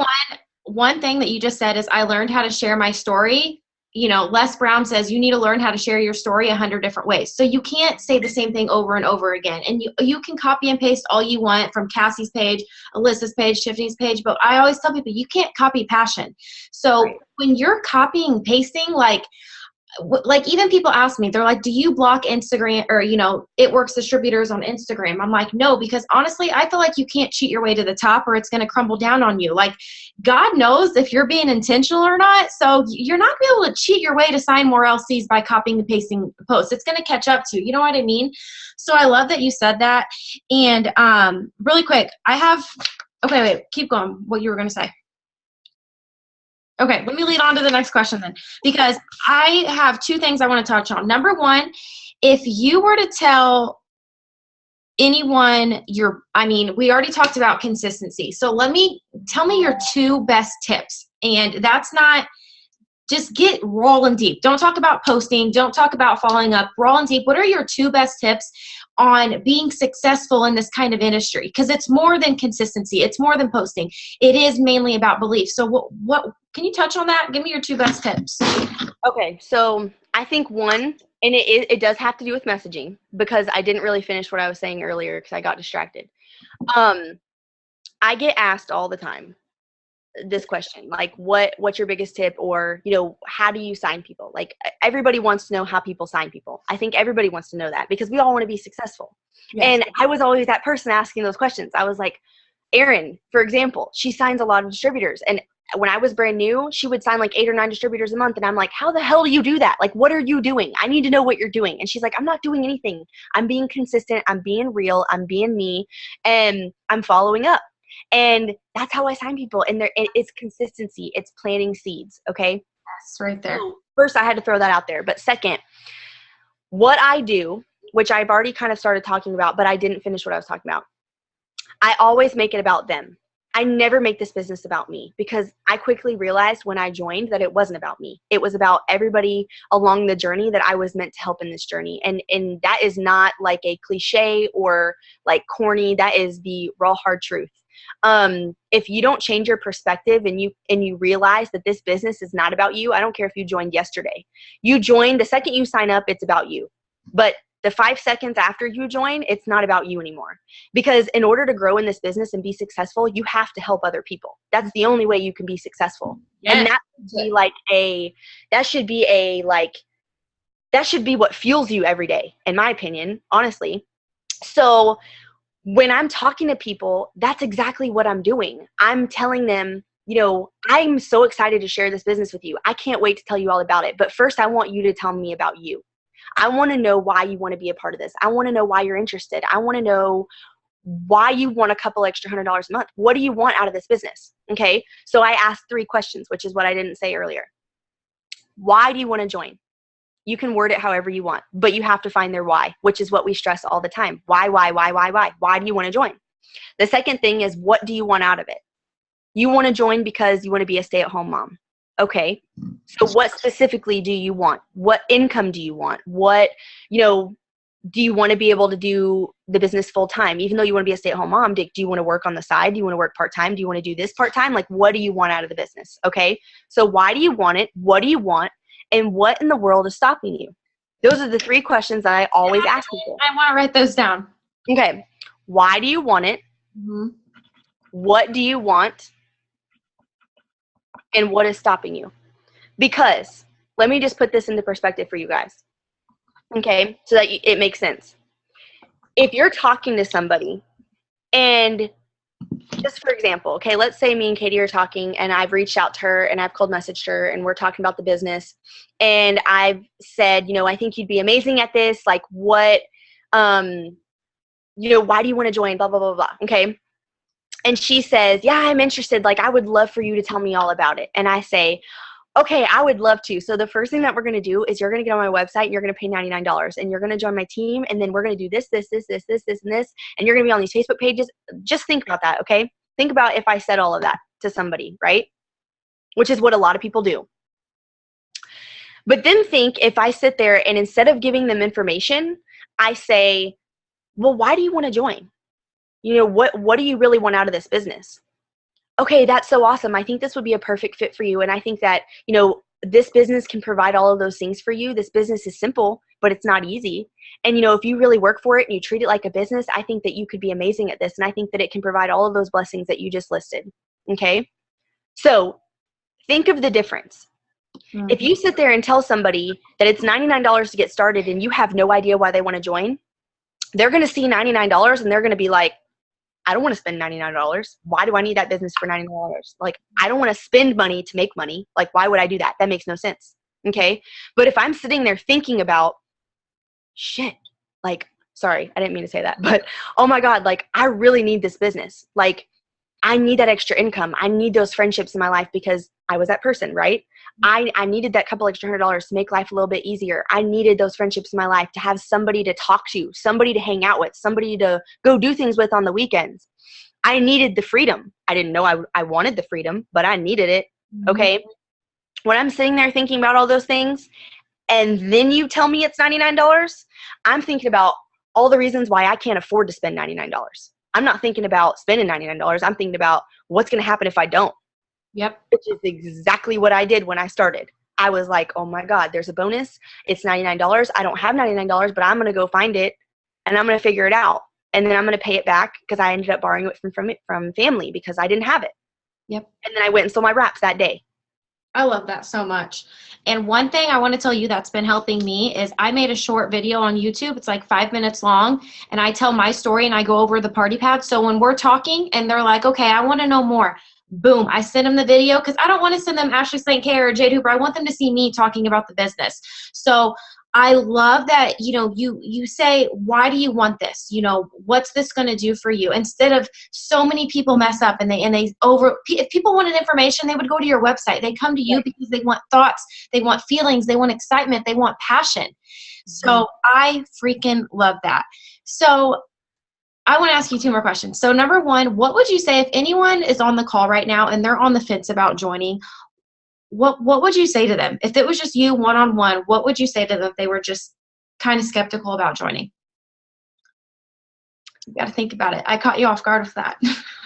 one thing that you just said is I learned how to share my story. You know, Les Brown says you need to learn how to share your story 100 different ways. So you can't say the same thing over and over again. And you can copy and paste all you want from Cassie's page, Alyssa's page, Tiffany's page, but I always tell people you can't copy passion. So when you're copying and pasting, like even people ask me, they're like, do you block Instagram or, you know, It Works distributors on Instagram? I'm like, no, because honestly, I feel like you can't cheat your way to the top or it's going to crumble down on you. Like, God knows if you're being intentional or not. So you're not going to be able to cheat your way to sign more LCs by copying and pasting posts. It's going to catch up to you. You know what I mean? So I love that you said that. And really quick, okay, wait, keep going. What you were going to say. Okay, let me lead on to the next question then, because I have two things I want to touch on. Number one, if you were to tell anyone we already talked about consistency. So tell me your two best tips. And that's not, just get rolling deep. Don't talk about posting. Don't talk about following up. Rolling deep. What are your two best tips on being successful in this kind of industry? Because it's more than consistency. It's more than posting. It is mainly about belief. So what can you touch on that? Give me your two best tips. Okay, so I think one, and it does have to do with messaging, because I didn't really finish what I was saying earlier because I got distracted. I get asked all the time this question, like what's your biggest tip, or, you know, how do you sign people? Like, everybody wants to know how people sign people. I think everybody wants to know that, because we all want to be successful. Yes. And I was always that person asking those questions. I was like, Erin, for example, she signs a lot of distributors, and when I was brand new, she would sign like 8 or 9 distributors a month, and I'm like, how the hell do you do that? Like, what are you doing? I need to know what you're doing. And she's like, I'm not doing anything. I'm being consistent. I'm being real. I'm being me, and I'm following up. And that's how I sign people. And it's consistency. It's planting seeds. Okay. Yes, right there. So first, I had to throw that out there. But second, what I do, which I've already kind of started talking about, but I didn't finish what I was talking about. I always make it about them. I never make this business about me, because I quickly realized when I joined that it wasn't about me. It was about everybody along the journey that I was meant to help in this journey. And that is not like a cliche or like corny. That is the raw, hard truth. If you don't change your perspective and you realize that this business is not about you, I don't care if you joined yesterday. You joined, the second you sign up, it's about you. But the 5 seconds after you join, it's not about you anymore. Because in order to grow in this business and be successful, you have to help other people. That's the only way you can be successful. Yes. And that should be what fuels you every day, in my opinion, honestly. So when I'm talking to people, that's exactly what I'm doing. I'm telling them, you know, I'm so excited to share this business with you. I can't wait to tell you all about it. But first, I want you to tell me about you. I want to know why you want to be a part of this. I want to know why you're interested. I want to know why you want a couple extra $100 a month. What do you want out of this business? Okay. So I asked 3 questions, which is what I didn't say earlier. Why do you want to join? You can word it however you want, but you have to find their why, which is what we stress all the time. Why? Why do you want to join? The second thing is, what do you want out of it? You want to join because you want to be a stay-at-home mom. Okay. So what specifically do you want? What income do you want? What, you know, do you want to be able to do the business full time? Even though you want to be a stay-at-home mom, do you want to work on the side? Do you want to work part-time? Do you want to do this part-time? Like, what do you want out of the business? Okay. So why do you want it? What do you want? And what in the world is stopping you? Those are the 3 questions that I always ask people. I want to write those down. Okay. Why do you want it? Mm-hmm. What do you want? And what is stopping you? Because let me just put this into perspective for you guys. Okay, so that it makes sense. If you're talking to somebody, and just for example, okay, let's say me and Katie are talking and I've reached out to her and I've cold messaged her and we're talking about the business, and I've said, I think you'd be amazing at this. Like what, why do you want to join? Blah, blah, blah, blah. Okay. And she says, yeah, I'm interested. Like, I would love for you to tell me all about it. And I say, okay, I would love to. So the first thing that we're going to do is you're going to get on my website and you're going to pay $99 and you're going to join my team. And then we're going to do this, this, this, this, this, this, and this. And you're going to be on these Facebook pages. Just think about that. Okay. Think about if I said all of that to somebody, right? Which is what a lot of people do. But then think if I sit there and instead of giving them information, I say, well, why do you want to join? What do you really want out of this business? Okay, that's so awesome. I think this would be a perfect fit for you. And I think that, this business can provide all of those things for you. This business is simple, but it's not easy. And, if you really work for it and you treat it like a business, I think that you could be amazing at this. And I think that it can provide all of those blessings that you just listed. Okay. So think of the difference. Mm-hmm. If you sit there and tell somebody that it's $99 to get started and you have no idea why they want to join, they're going to see $99 and they're going to be like, I don't want to spend $99. Why do I need that business for $99? Like, I don't want to spend money to make money. Like, why would I do that? That makes no sense. Okay. But if I'm sitting there thinking about shit, like, sorry, I didn't mean to say that, but oh my God, like, I really need this business. Like, I need that extra income. I need those friendships in my life because I was that person, right? I needed that couple extra $100 to make life a little bit easier. I needed those friendships in my life to have somebody to talk to, somebody to hang out with, somebody to go do things with on the weekends. I needed the freedom. I didn't know I wanted the freedom, but I needed it. Okay. When I'm sitting there thinking about all those things and then you tell me it's $99, I'm thinking about all the reasons why I can't afford to spend $99. I'm not thinking about spending $99. I'm thinking about what's going to happen if I don't. Yep. Which is exactly what I did when I started. I was like, oh my God, there's a bonus. It's $99. I don't have $99, but I'm going to go find it and I'm going to figure it out. And then I'm going to pay it back because I ended up borrowing it from family because I didn't have it. Yep. And then I went and sold my wraps that day. I love that so much. And one thing I want to tell you that's been helping me is I made a short video on YouTube. It's like 5 minutes long. And I tell my story and I go over the party pad. So when we're talking and they're like, okay, I want to know more. Boom, I send them the video because I don't want to send them Ashley St. K or Jade Hooper. I want them to see me talking about the business. So I love that, you say, why do you want this? What's this going to do for you? Instead of so many people mess up if people wanted information, they would go to your website. They come to you because they want thoughts, they want feelings, they want excitement, they want passion. So I freaking love that. So I want to ask you 2 more questions. So number 1, what would you say if anyone is on the call right now and they're on the fence about joining? What would you say to them? If it was just you one-on-one, what would you say to them if they were just kind of skeptical about joining? You got to think about it. I caught you off guard with that.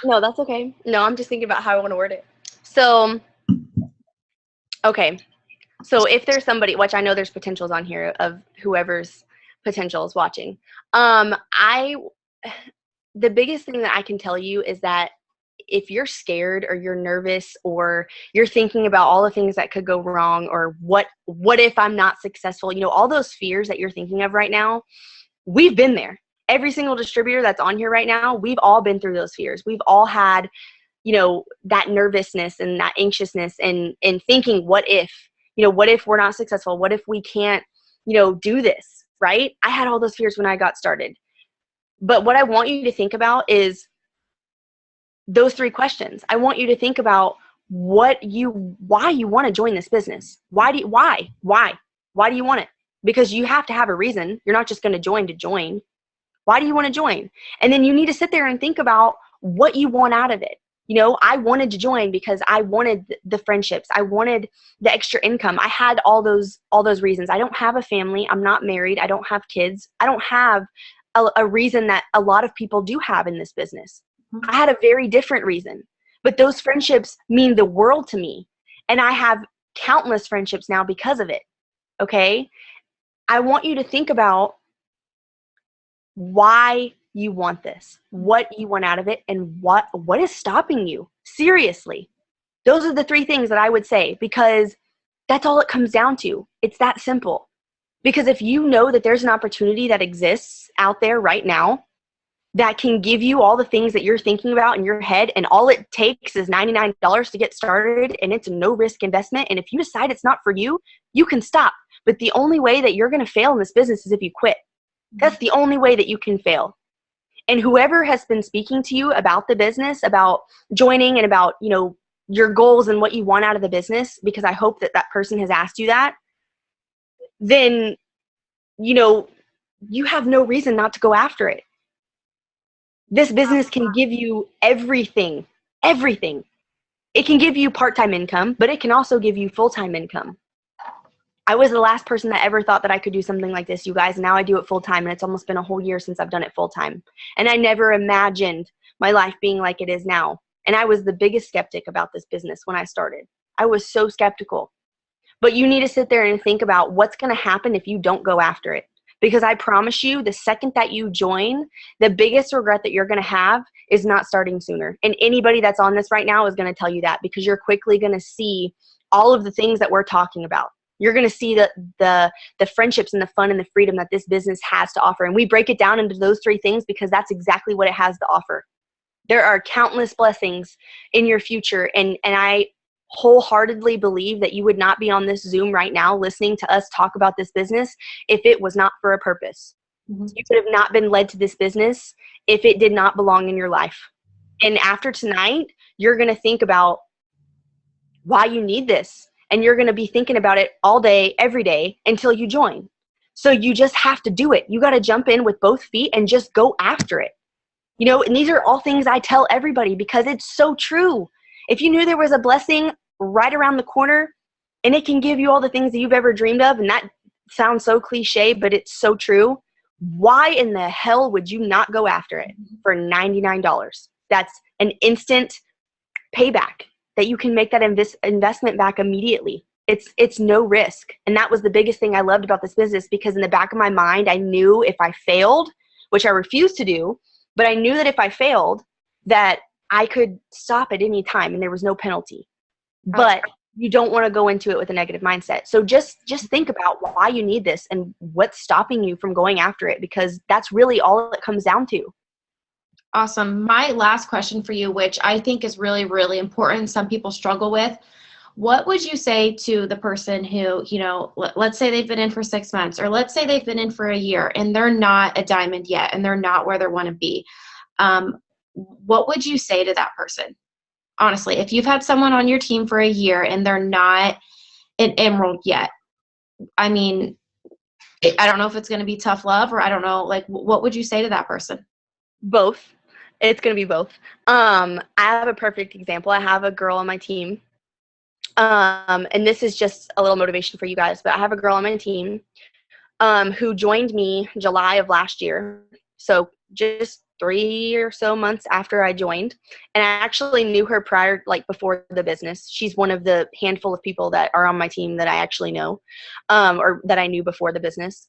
No, that's okay. No, I'm just thinking about how I want to word it. So, okay. So if there's somebody, which I know there's potentials on here of whoever's potential is watching. The biggest thing that I can tell you is that if you're scared or you're nervous or you're thinking about all the things that could go wrong or what if I'm not successful, all those fears that you're thinking of right now, we've been there. Every single distributor that's on here right now, we've all been through those fears. We've all had, that nervousness and that anxiousness and thinking, what if we're not successful? What if we can't, do this, right? I had all those fears when I got started. But what I want you to think about is those 3 questions. I want you to think about why you want to join this business. Why do you want it? Because you have to have a reason. You're not just going to join. Why do you want to join? And then you need to sit there and think about what you want out of it. I wanted to join because I wanted the friendships. I wanted the extra income. I had all those reasons. I don't have a family. I'm not married. I don't have kids. I don't have a reason that a lot of people do have in this business. I had a very different reason, but those friendships mean the world to me. And I have countless friendships now because of it. Okay. I want you to think about why you want this, what you want out of it, and what is stopping you. Seriously. Those are the 3 things that I would say, because that's all it comes down to. It's that simple. Because if you know that there's an opportunity that exists out there right now that can give you all the things that you're thinking about in your head, and all it takes is $99 to get started, and it's a no-risk investment, and if you decide it's not for you, you can stop. But the only way that you're going to fail in this business is if you quit. That's the only way that you can fail. And whoever has been speaking to you about the business, about joining, and about, you know, your goals and what you want out of the business, because I hope that that person has asked you that, then, you know, you have no reason not to go after it. This business can give you everything, everything. It can give you part-time income, but it can also give you full-time income. I was the last person that ever thought that I could do something like this, you guys. Now I do it full-time, and it's almost been a whole year since I've done it full-time. And I never imagined my life being like it is now. And I was the biggest skeptic about this business when I started. I was so skeptical. But you need to sit there and think about what's going to happen if you don't go after it. Because I promise you, the second that you join, the biggest regret that you're going to have is not starting sooner. And anybody that's on this right now is going to tell you that, because you're quickly going to see all of the things that we're talking about. You're going to see the friendships and the fun and the freedom that this business has to offer. And we break it down into those 3 things because that's exactly what it has to offer. There are countless blessings in your future. And I wholeheartedly believe that you would not be on this Zoom right now listening to us talk about this business if it was not for a purpose. Mm-hmm. You could have not been led to this business if it did not belong in your life. And after tonight, you're going to think about why you need this. And you're going to be thinking about it all day, every day until you join. So you just have to do it. You got to jump in with both feet and just go after it. You know, and these are all things I tell everybody because it's so true. If you knew there was a blessing right around the corner and it can give you all the things that you've ever dreamed of, and that sounds so cliche, but it's so true, why in the hell would you not go after it for $99? That's an instant payback that you can make that investment back immediately. It's no risk. And that was the biggest thing I loved about this business, because in the back of my mind, I knew if I failed, which I refused to do, but I knew that if I failed, that I could stop at any time and there was no penalty. But you don't want to go into it with a negative mindset. So just think about why you need this and what's stopping you from going after it, because that's really all it comes down to. Awesome. My last question for you, which I think is really, really important, some people struggle with. What would you say to the person who, you know, let's say they've been in for 6 months, or let's say they've been in for a year and they're not a diamond yet and they're not where they want to be? What would you say to that person? Honestly, if you've had someone on your team for a year and they're not an emerald yet, I mean, I don't know if it's going to be tough love, or I don't know, like, what would you say to that person? Both. It's going to be both. I have a perfect example. I have a girl on my team. And this is just a little motivation for you guys, but I have a girl on my team who joined me July of last year. So just 3 or so months after I joined. And I actually knew her prior, like before the business. She's one of the handful of people that are on my team that I actually know, or that I knew before the business.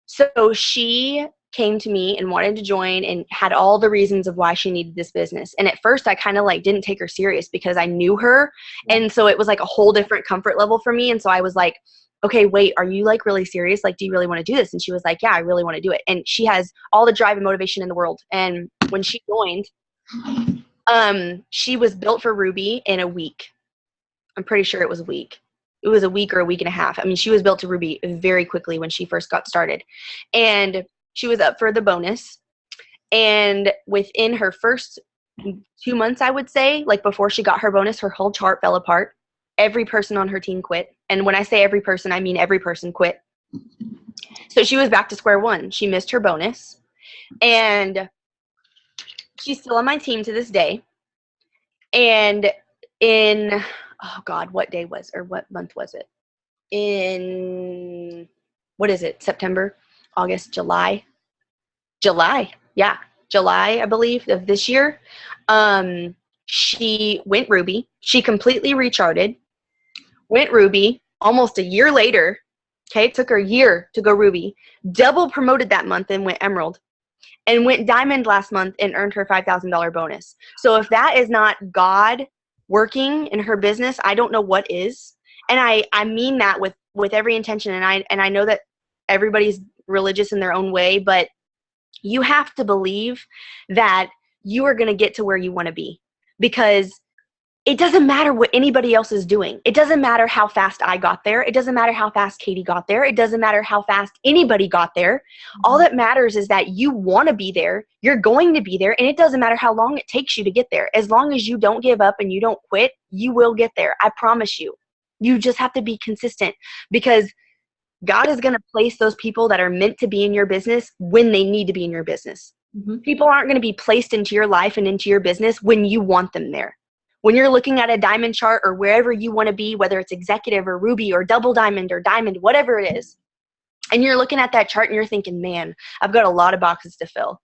So she came to me and wanted to join and had all the reasons of why she needed this business. And at first I kind of like didn't take her serious because I knew her. And so it was like a whole different comfort level for me. And so I was like, okay, wait, are you like really serious? Like, do you really want to do this? And she was like, yeah, I really want to do it. And she has all the drive and motivation in the world. And when she joined, she was built for Ruby in a week. I'm pretty sure it was a week. It was a week or a week and a half. I mean, she was built to Ruby very quickly when she first got started. And she was up for the bonus. And within her first 2 months, I would say, like before she got her bonus, her whole chart fell apart. Every person on her team quit. And when I say every person, I mean every person quit. So she was back to square one. She missed her bonus. And she's still on my team to this day. And in, oh God, what day was, or what month was it? In, what is it? September, August, July, yeah, July, I believe, of this year. She went Ruby. She completely recharted, went Ruby almost a year later. Okay, it took her a year to go Ruby. Double promoted that month and went Emerald. and went diamond last month and earned her $5,000 bonus. So if that is not God working in her business, I don't know what is. And I mean that with every intention. And I know that everybody's religious in their own way, but you have to believe that you are going to get to where you want to be, because it doesn't matter what anybody else is doing. It doesn't matter how fast I got there. It doesn't matter how fast Katie got there. It doesn't matter how fast anybody got there. Mm-hmm. All that matters is that you want to be there. You're going to be there. And it doesn't matter how long it takes you to get there. As long as you don't give up and you don't quit, you will get there. I promise you. You just have to be consistent, because God is going to place those people that are meant to be in your business when they need to be in your business. Mm-hmm. People aren't going to be placed into your life and into your business when you want them there. When you're looking at a diamond chart or wherever you want to be, whether it's executive or ruby or double diamond or diamond, whatever it is, and you're looking at that chart and you're thinking, man, I've got a lot of boxes to fill.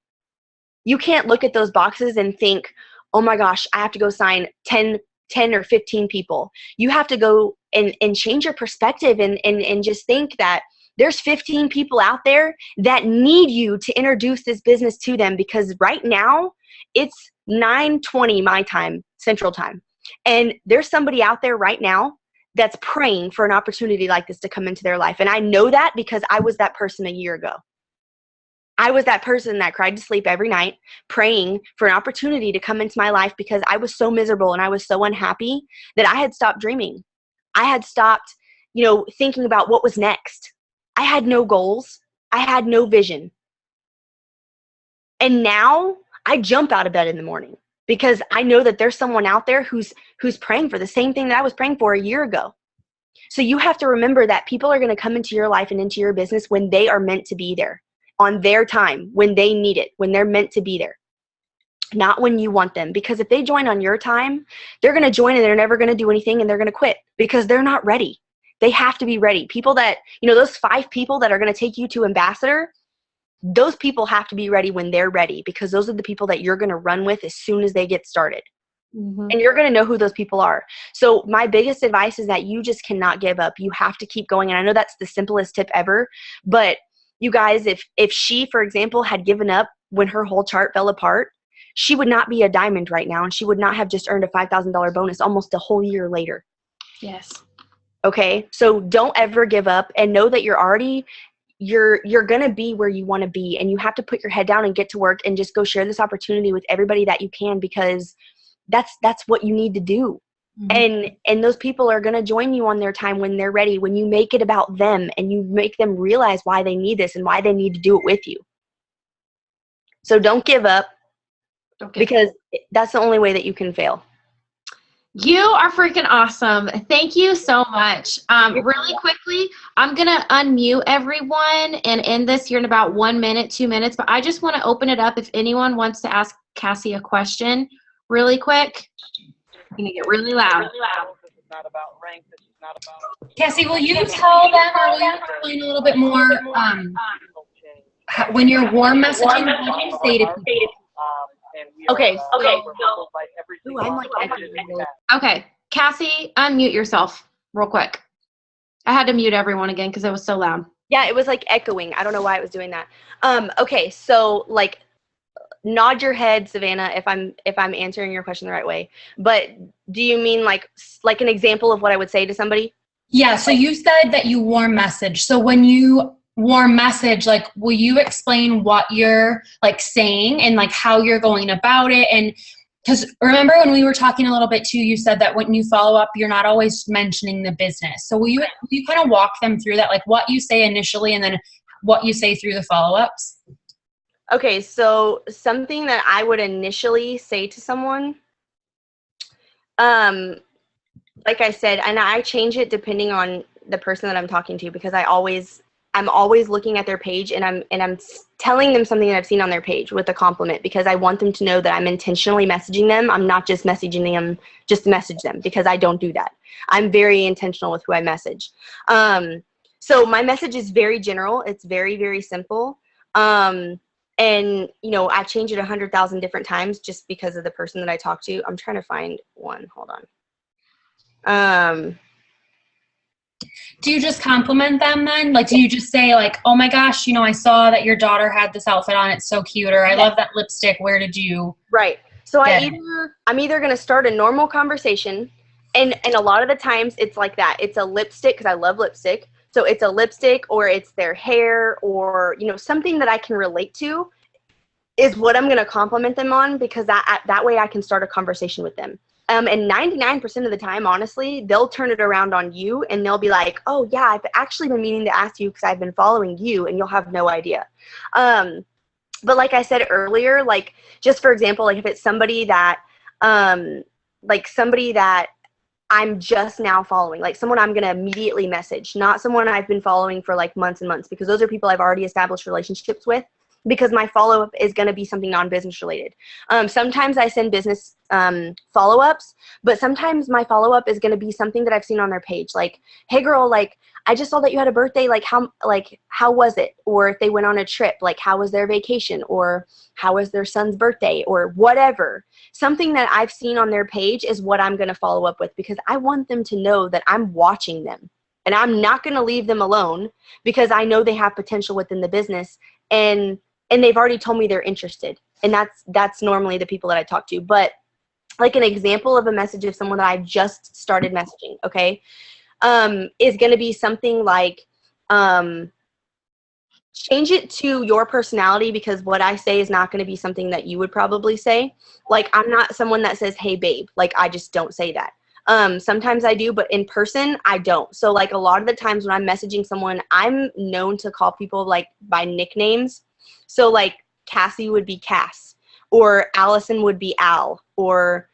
You can't look at those boxes and think, oh my gosh, I have to go sign 10 or 15 people. You have to go and change your perspective and just think that there's 15 people out there that need you to introduce this business to them, because right now it's 9:20 my time, Central Time. And there's somebody out there right now that's praying for an opportunity like this to come into their life. And I know that because I was that person a year ago. I was that person that cried to sleep every night praying for an opportunity to come into my life, because I was so miserable and I was so unhappy that I had stopped dreaming. I had stopped, thinking about what was next. I had no goals. I had no vision. And now I jump out of bed in the morning because I know that there's someone out there who's praying for the same thing that I was praying for a year ago. So you have to remember that people are going to come into your life and into your business when they are meant to be there, on their time, when they need it, when they're meant to be there, not when you want them. Because if they join on your time, they're going to join and they're never going to do anything and they're going to quit because they're not ready. They have to be ready. People that, those 5 people that are going to take you to ambassador, those people have to be ready when they're ready, because those are the people that you're going to run with as soon as they get started. Mm-hmm. And you're going to know who those people are. So my biggest advice is that you just cannot give up. You have to keep going. And I know that's the simplest tip ever, but you guys, if she, for example, had given up when her whole chart fell apart, she would not be a diamond right now, and she would not have just earned a $5,000 bonus almost a whole year later. Yes. Okay? So don't ever give up, and know that you're going to be where you want to be, and you have to put your head down and get to work and just go share this opportunity with everybody that you can, because that's what you need to do. Mm-hmm. And those people are going to join you on their time when they're ready, when you make it about them and you make them realize why they need this and why they need to do it with you. So don't give up, because that's the only way that you can fail. You are freaking awesome. Thank you so much. Really quickly, I'm going to unmute everyone and end this here in about 1 minute, 2 minutes, but I just want to open it up if anyone wants to ask Cassie a question really quick. I'm going to get really loud. This is not about rank. This is not about... Cassie, will you tell them, or will you explain a little bit more when you're warm messaging, what do you say to people? Okay. Okay. Cassie, unmute yourself real quick. I had to mute everyone again because it was so loud. Yeah, it was like echoing. I don't know why it was doing that. Okay, so like nod your head, Savannah, if I'm answering your question the right way. But do you mean like an example of what I would say to somebody? Yeah, so you said that you warm message. So when you warm message, like, will you explain what you're like saying and like how you're going about it? And because remember when we were talking a little bit too, you said that when you follow up, you're not always mentioning the business. So will you kind of walk them through that, like what you say initially and then what you say through the follow-ups? Okay, so something that I would initially say to someone, like I said, and I change it depending on the person that I'm talking to, because I'm always looking at their page and I'm telling them something that I've seen on their page with a compliment, because I want them to know that I'm intentionally messaging them. I'm not just messaging them just to message them, because I don't do that. I'm very intentional with who I message. So my message is very general. It's very, very simple. And, I change it 100,000 different times just because of the person that I talk to. I'm trying to find one. Hold on. Do you just compliment them then? Like, do you just say like, oh my gosh, you know, I saw that your daughter had this outfit on. It's so cute. Or I love that lipstick. Where did you Right. So get it? I'm either going to start a normal conversation, and a lot of the times it's like that. It's a lipstick because I love lipstick. So it's a lipstick, or it's their hair, or, you know, something that I can relate to is what I'm going to compliment them on, because that way I can start a conversation with them. And 99% of the time, honestly, they'll turn it around on you and they'll be like, oh yeah, I've actually been meaning to ask you because I've been following you, and you'll have no idea. But like I said earlier, like, just for example, like if it's somebody that, somebody that I'm just now following, like someone I'm going to immediately message, not someone I've been following for like months and months, because those are people I've already established relationships with, because my follow-up is going to be something non-business related. Sometimes I send business follow-ups, but sometimes my follow-up is going to be something that I've seen on their page. Like, hey girl, like, I just saw that you had a birthday. Like, how was it? Or if they went on a trip, like, how was their vacation? Or how was their son's birthday? Or whatever. Something that I've seen on their page is what I'm going to follow up with, because I want them to know that I'm watching them. And I'm not going to leave them alone, because I know they have potential within the business. And they've already told me they're interested. And that's normally the people that I talk to. But like an example of a message of someone that I just started messaging, okay, is going to be something like, change it to your personality, because what I say is not going to be something that you would probably say. Like, I'm not someone that says, hey babe, like, I just don't say that. Sometimes I do, but in person, I don't. So like a lot of the times when I'm messaging someone, I'm known to call people like by nicknames. So like Cassie would be Cass, or Allison would be Al, or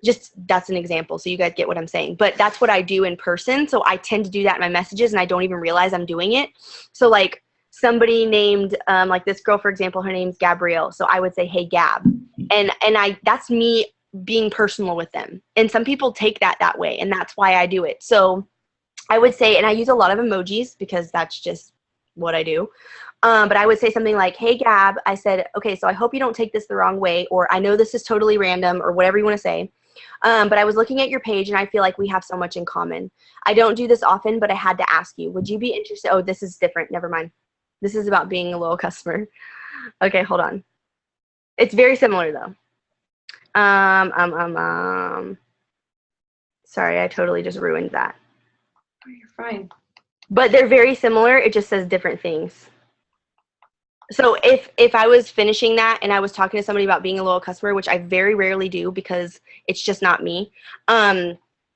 just, that's an example. So you guys get what I'm saying. But that's what I do in person. So I tend to do that in my messages, and I don't even realize I'm doing it. So like somebody named, like this girl, for example, her name's Gabrielle. So I would say, hey Gab. And that's me being personal with them. And some people take that way, and that's why I do it. So I would say, and I use a lot of emojis because that's just what I do. But I would say something like, hey Gab, I said, okay, so I hope you don't take this the wrong way, or I know this is totally random, or whatever you want to say. But I was looking at your page and I feel like we have so much in common. I don't do this often, but I had to ask you, would you be interested? Oh, this is different. Never mind. This is about being a loyal customer. Okay, hold on. It's very similar though. Sorry, I totally just ruined that. Oh, you're fine. But they're very similar. It just says different things. So if I was finishing that and I was talking to somebody about being a loyal customer, which I very rarely do because it's just not me,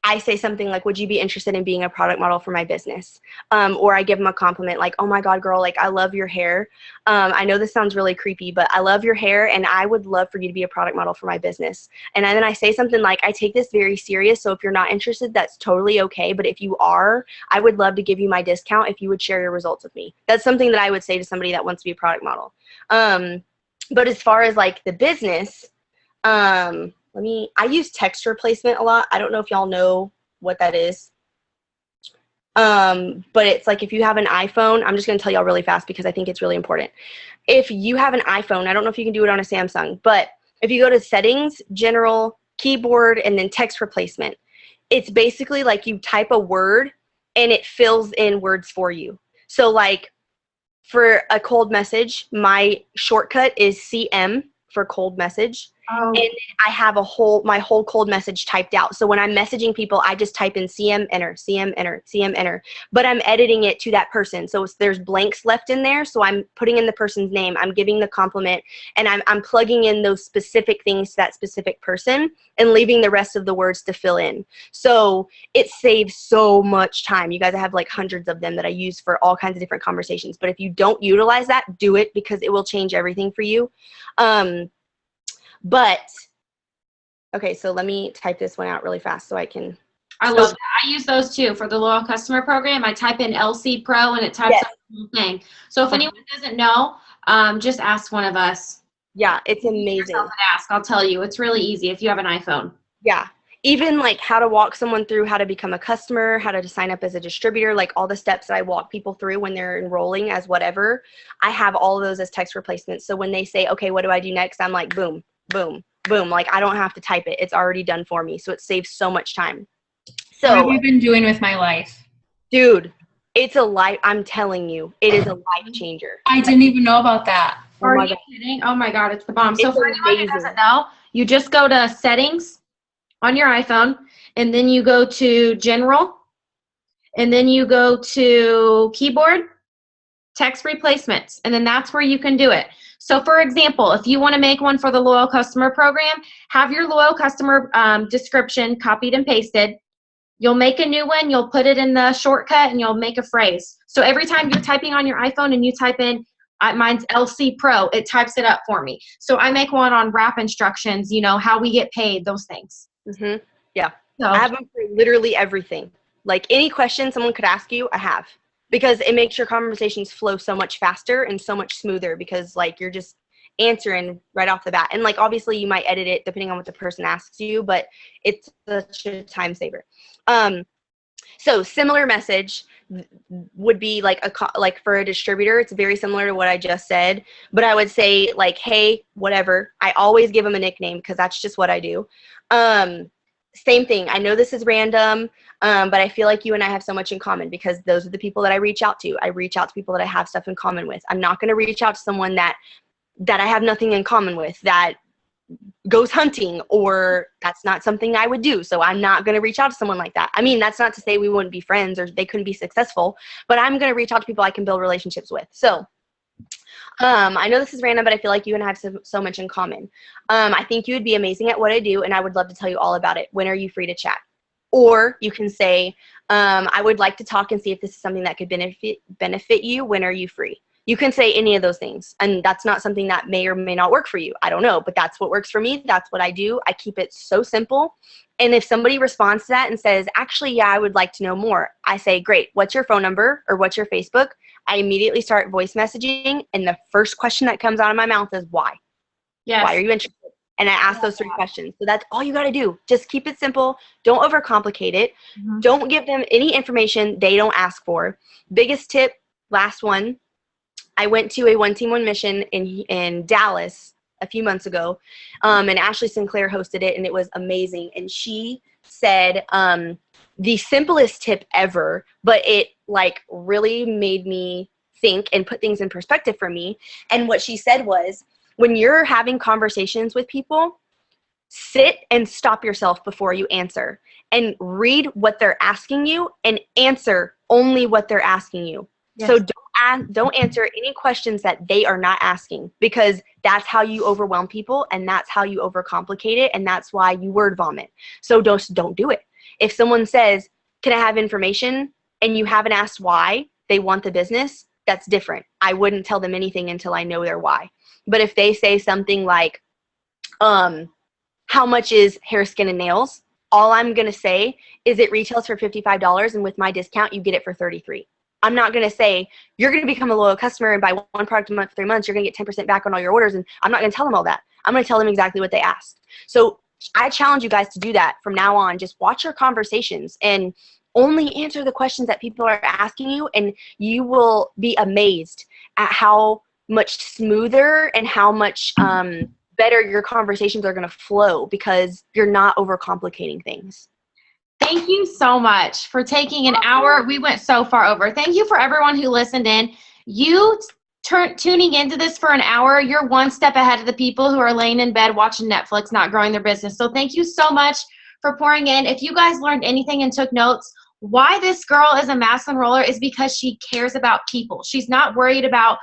I say something like, would you be interested in being a product model for my business? Or I give them a compliment like, oh my God, girl, like, I love your hair. I know this sounds really creepy, but I love your hair and I would love for you to be a product model for my business. And then I say something like, I take this very serious. So if you're not interested, that's totally okay. But if you are, I would love to give you my discount if you would share your results with me. That's something that I would say to somebody that wants to be a product model. But as far as like the business, I use text replacement a lot. I don't know if y'all know what that is. But it's like, if you have an iPhone, I'm just going to tell y'all really fast because I think it's really important. If you have an iPhone, I don't know if you can do it on a Samsung, but if you go to settings, general, keyboard, and then text replacement, it's basically like you type a word and it fills in words for you. So like for a cold message, my shortcut is CM for cold message. Oh. And I have my whole cold message typed out. So when I'm messaging people, I just type in CM, enter, CM, enter, CM, enter. But I'm editing it to that person. So there's blanks left in there. So I'm putting in the person's name. I'm giving the compliment. And I'm plugging in those specific things to that specific person and leaving the rest of the words to fill in. So it saves so much time. You guys, I have like hundreds of them that I use for all kinds of different conversations. But if you don't utilize that, do it, because it will change everything for you. But, okay, so let me type this one out really fast so I can. I love that. I use those too for the loyal customer program. I type in LC Pro and it types out the whole thing. So if anyone doesn't know, just ask one of us. Yeah, it's amazing. I'll tell you. It's really easy if you have an iPhone. Yeah. Even like how to walk someone through how to become a customer, how to sign up as a distributor, like all the steps that I walk people through when they're enrolling as whatever, I have all of those as text replacements. So when they say, okay, what do I do next? I'm like, boom, boom, boom. Like I don't have to type it. It's already done for me. So it saves so much time. What have So, I been doing with my life? dude, it's a life. I'm telling you, it is a life changer. I didn't even know about that. Oh Are my you God, kidding? Oh my God, it's the bomb. So it's for anyone who amazing. doesn't know, you just go to settings on your iPhone, and then you go to general, and then you go to keyboard, text replacements, and then that's where you can do it. So for example, if you want to make one for the loyal customer program, have your loyal customer description copied and pasted. You'll make a new one, you'll put it in the shortcut, and you'll make a phrase. So every time you're typing on your iPhone and you type in, mine's LC Pro, it types it up for me. So I make one on wrap instructions, you know, how we get paid, those things. Mm-hmm. Yeah. So I have them for literally everything. Like any question someone could ask you, I have. Because it makes your conversations flow so much faster and so much smoother because like you're just answering right off the bat. And like obviously you might edit it depending on what the person asks you, but it's such a time saver. So similar message would be like like for a distributor, it's very similar to what I just said, but I would say like, hey, whatever. I always give them a nickname because that's just what I do. Same thing. I know this is random, but I feel like you and I have so much in common because those are the people that I reach out to. I reach out to people that I have stuff in common with. I'm not going to reach out to someone that I have nothing in common with, that goes hunting, or that's not something I would do. So I'm not going to reach out to someone like that. I mean, that's not to say we wouldn't be friends or they couldn't be successful, but I'm going to reach out to people I can build relationships with. So I know this is random, but I feel like you and I have so much in common. I think you would be amazing at what I do, and I would love to tell you all about it. When are you free to chat? Or you can say, I would like to talk and see if this is something that could benefit you. When are you free? You can say any of those things, and that's not something that may or may not work for you. I don't know, but that's what works for me. That's what I do. I keep it so simple. And if somebody responds to that and says, actually, yeah, I would like to know more, I say, great, what's your phone number or what's your Facebook? I immediately start voice messaging, and the first question that comes out of my mouth is why? yes. Why are you interested? And I ask those 3 questions. So that's all you got to do. Just keep it simple. Don't overcomplicate it. Mhm. Don't give them any information they don't ask for. Biggest tip, last one. I went to a One Team One Mission in Dallas a few months ago, and Ashley Sinclair hosted it, and it was amazing. And she said the simplest tip ever, but it like really made me think and put things in perspective for me. And what she said was, when you're having conversations with people, sit and stop yourself before you answer and read what they're asking you and answer only what they're asking you. Yes. So don't answer any questions that they are not asking, because that's how you overwhelm people and that's how you overcomplicate it, and that's why you word vomit. So don't do it. If someone says, can I have information, and you haven't asked why they want the business, that's different. I wouldn't tell them anything until I know their why. But if they say something like, how much is hair, skin, and nails? All I'm going to say is it retails for $55, and with my discount, you get it for $33. I'm not going to say, you're going to become a loyal customer and buy one product a month for 3 months, you're going to get 10% back on all your orders. And I'm not going to tell them all that. I'm going to tell them exactly what they asked. So I challenge you guys to do that from now on. Just watch your conversations and only answer the questions that people are asking you, and you will be amazed at how much smoother and how much better your conversations are going to flow, because you're not overcomplicating things. Thank you so much for taking an hour. We went so far over. Thank you for everyone who listened in. You tuning into this for an hour, you're one step ahead of the people who are laying in bed watching Netflix, not growing their business. So thank you so much for pouring in. If you guys learned anything and took notes, why this girl is a mass enroller is because she cares about people. She's not worried about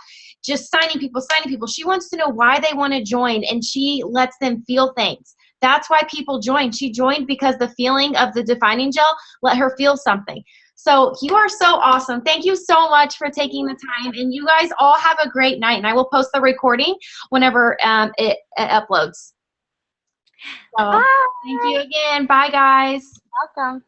just signing people. She wants to know why they want to join, and she lets them feel things. That's why people join. She joined because the feeling of the defining gel let her feel something. So you are so awesome. Thank you so much for taking the time, and you guys all have a great night, and I will post the recording whenever it uploads. So thank you again. Bye, guys. Welcome.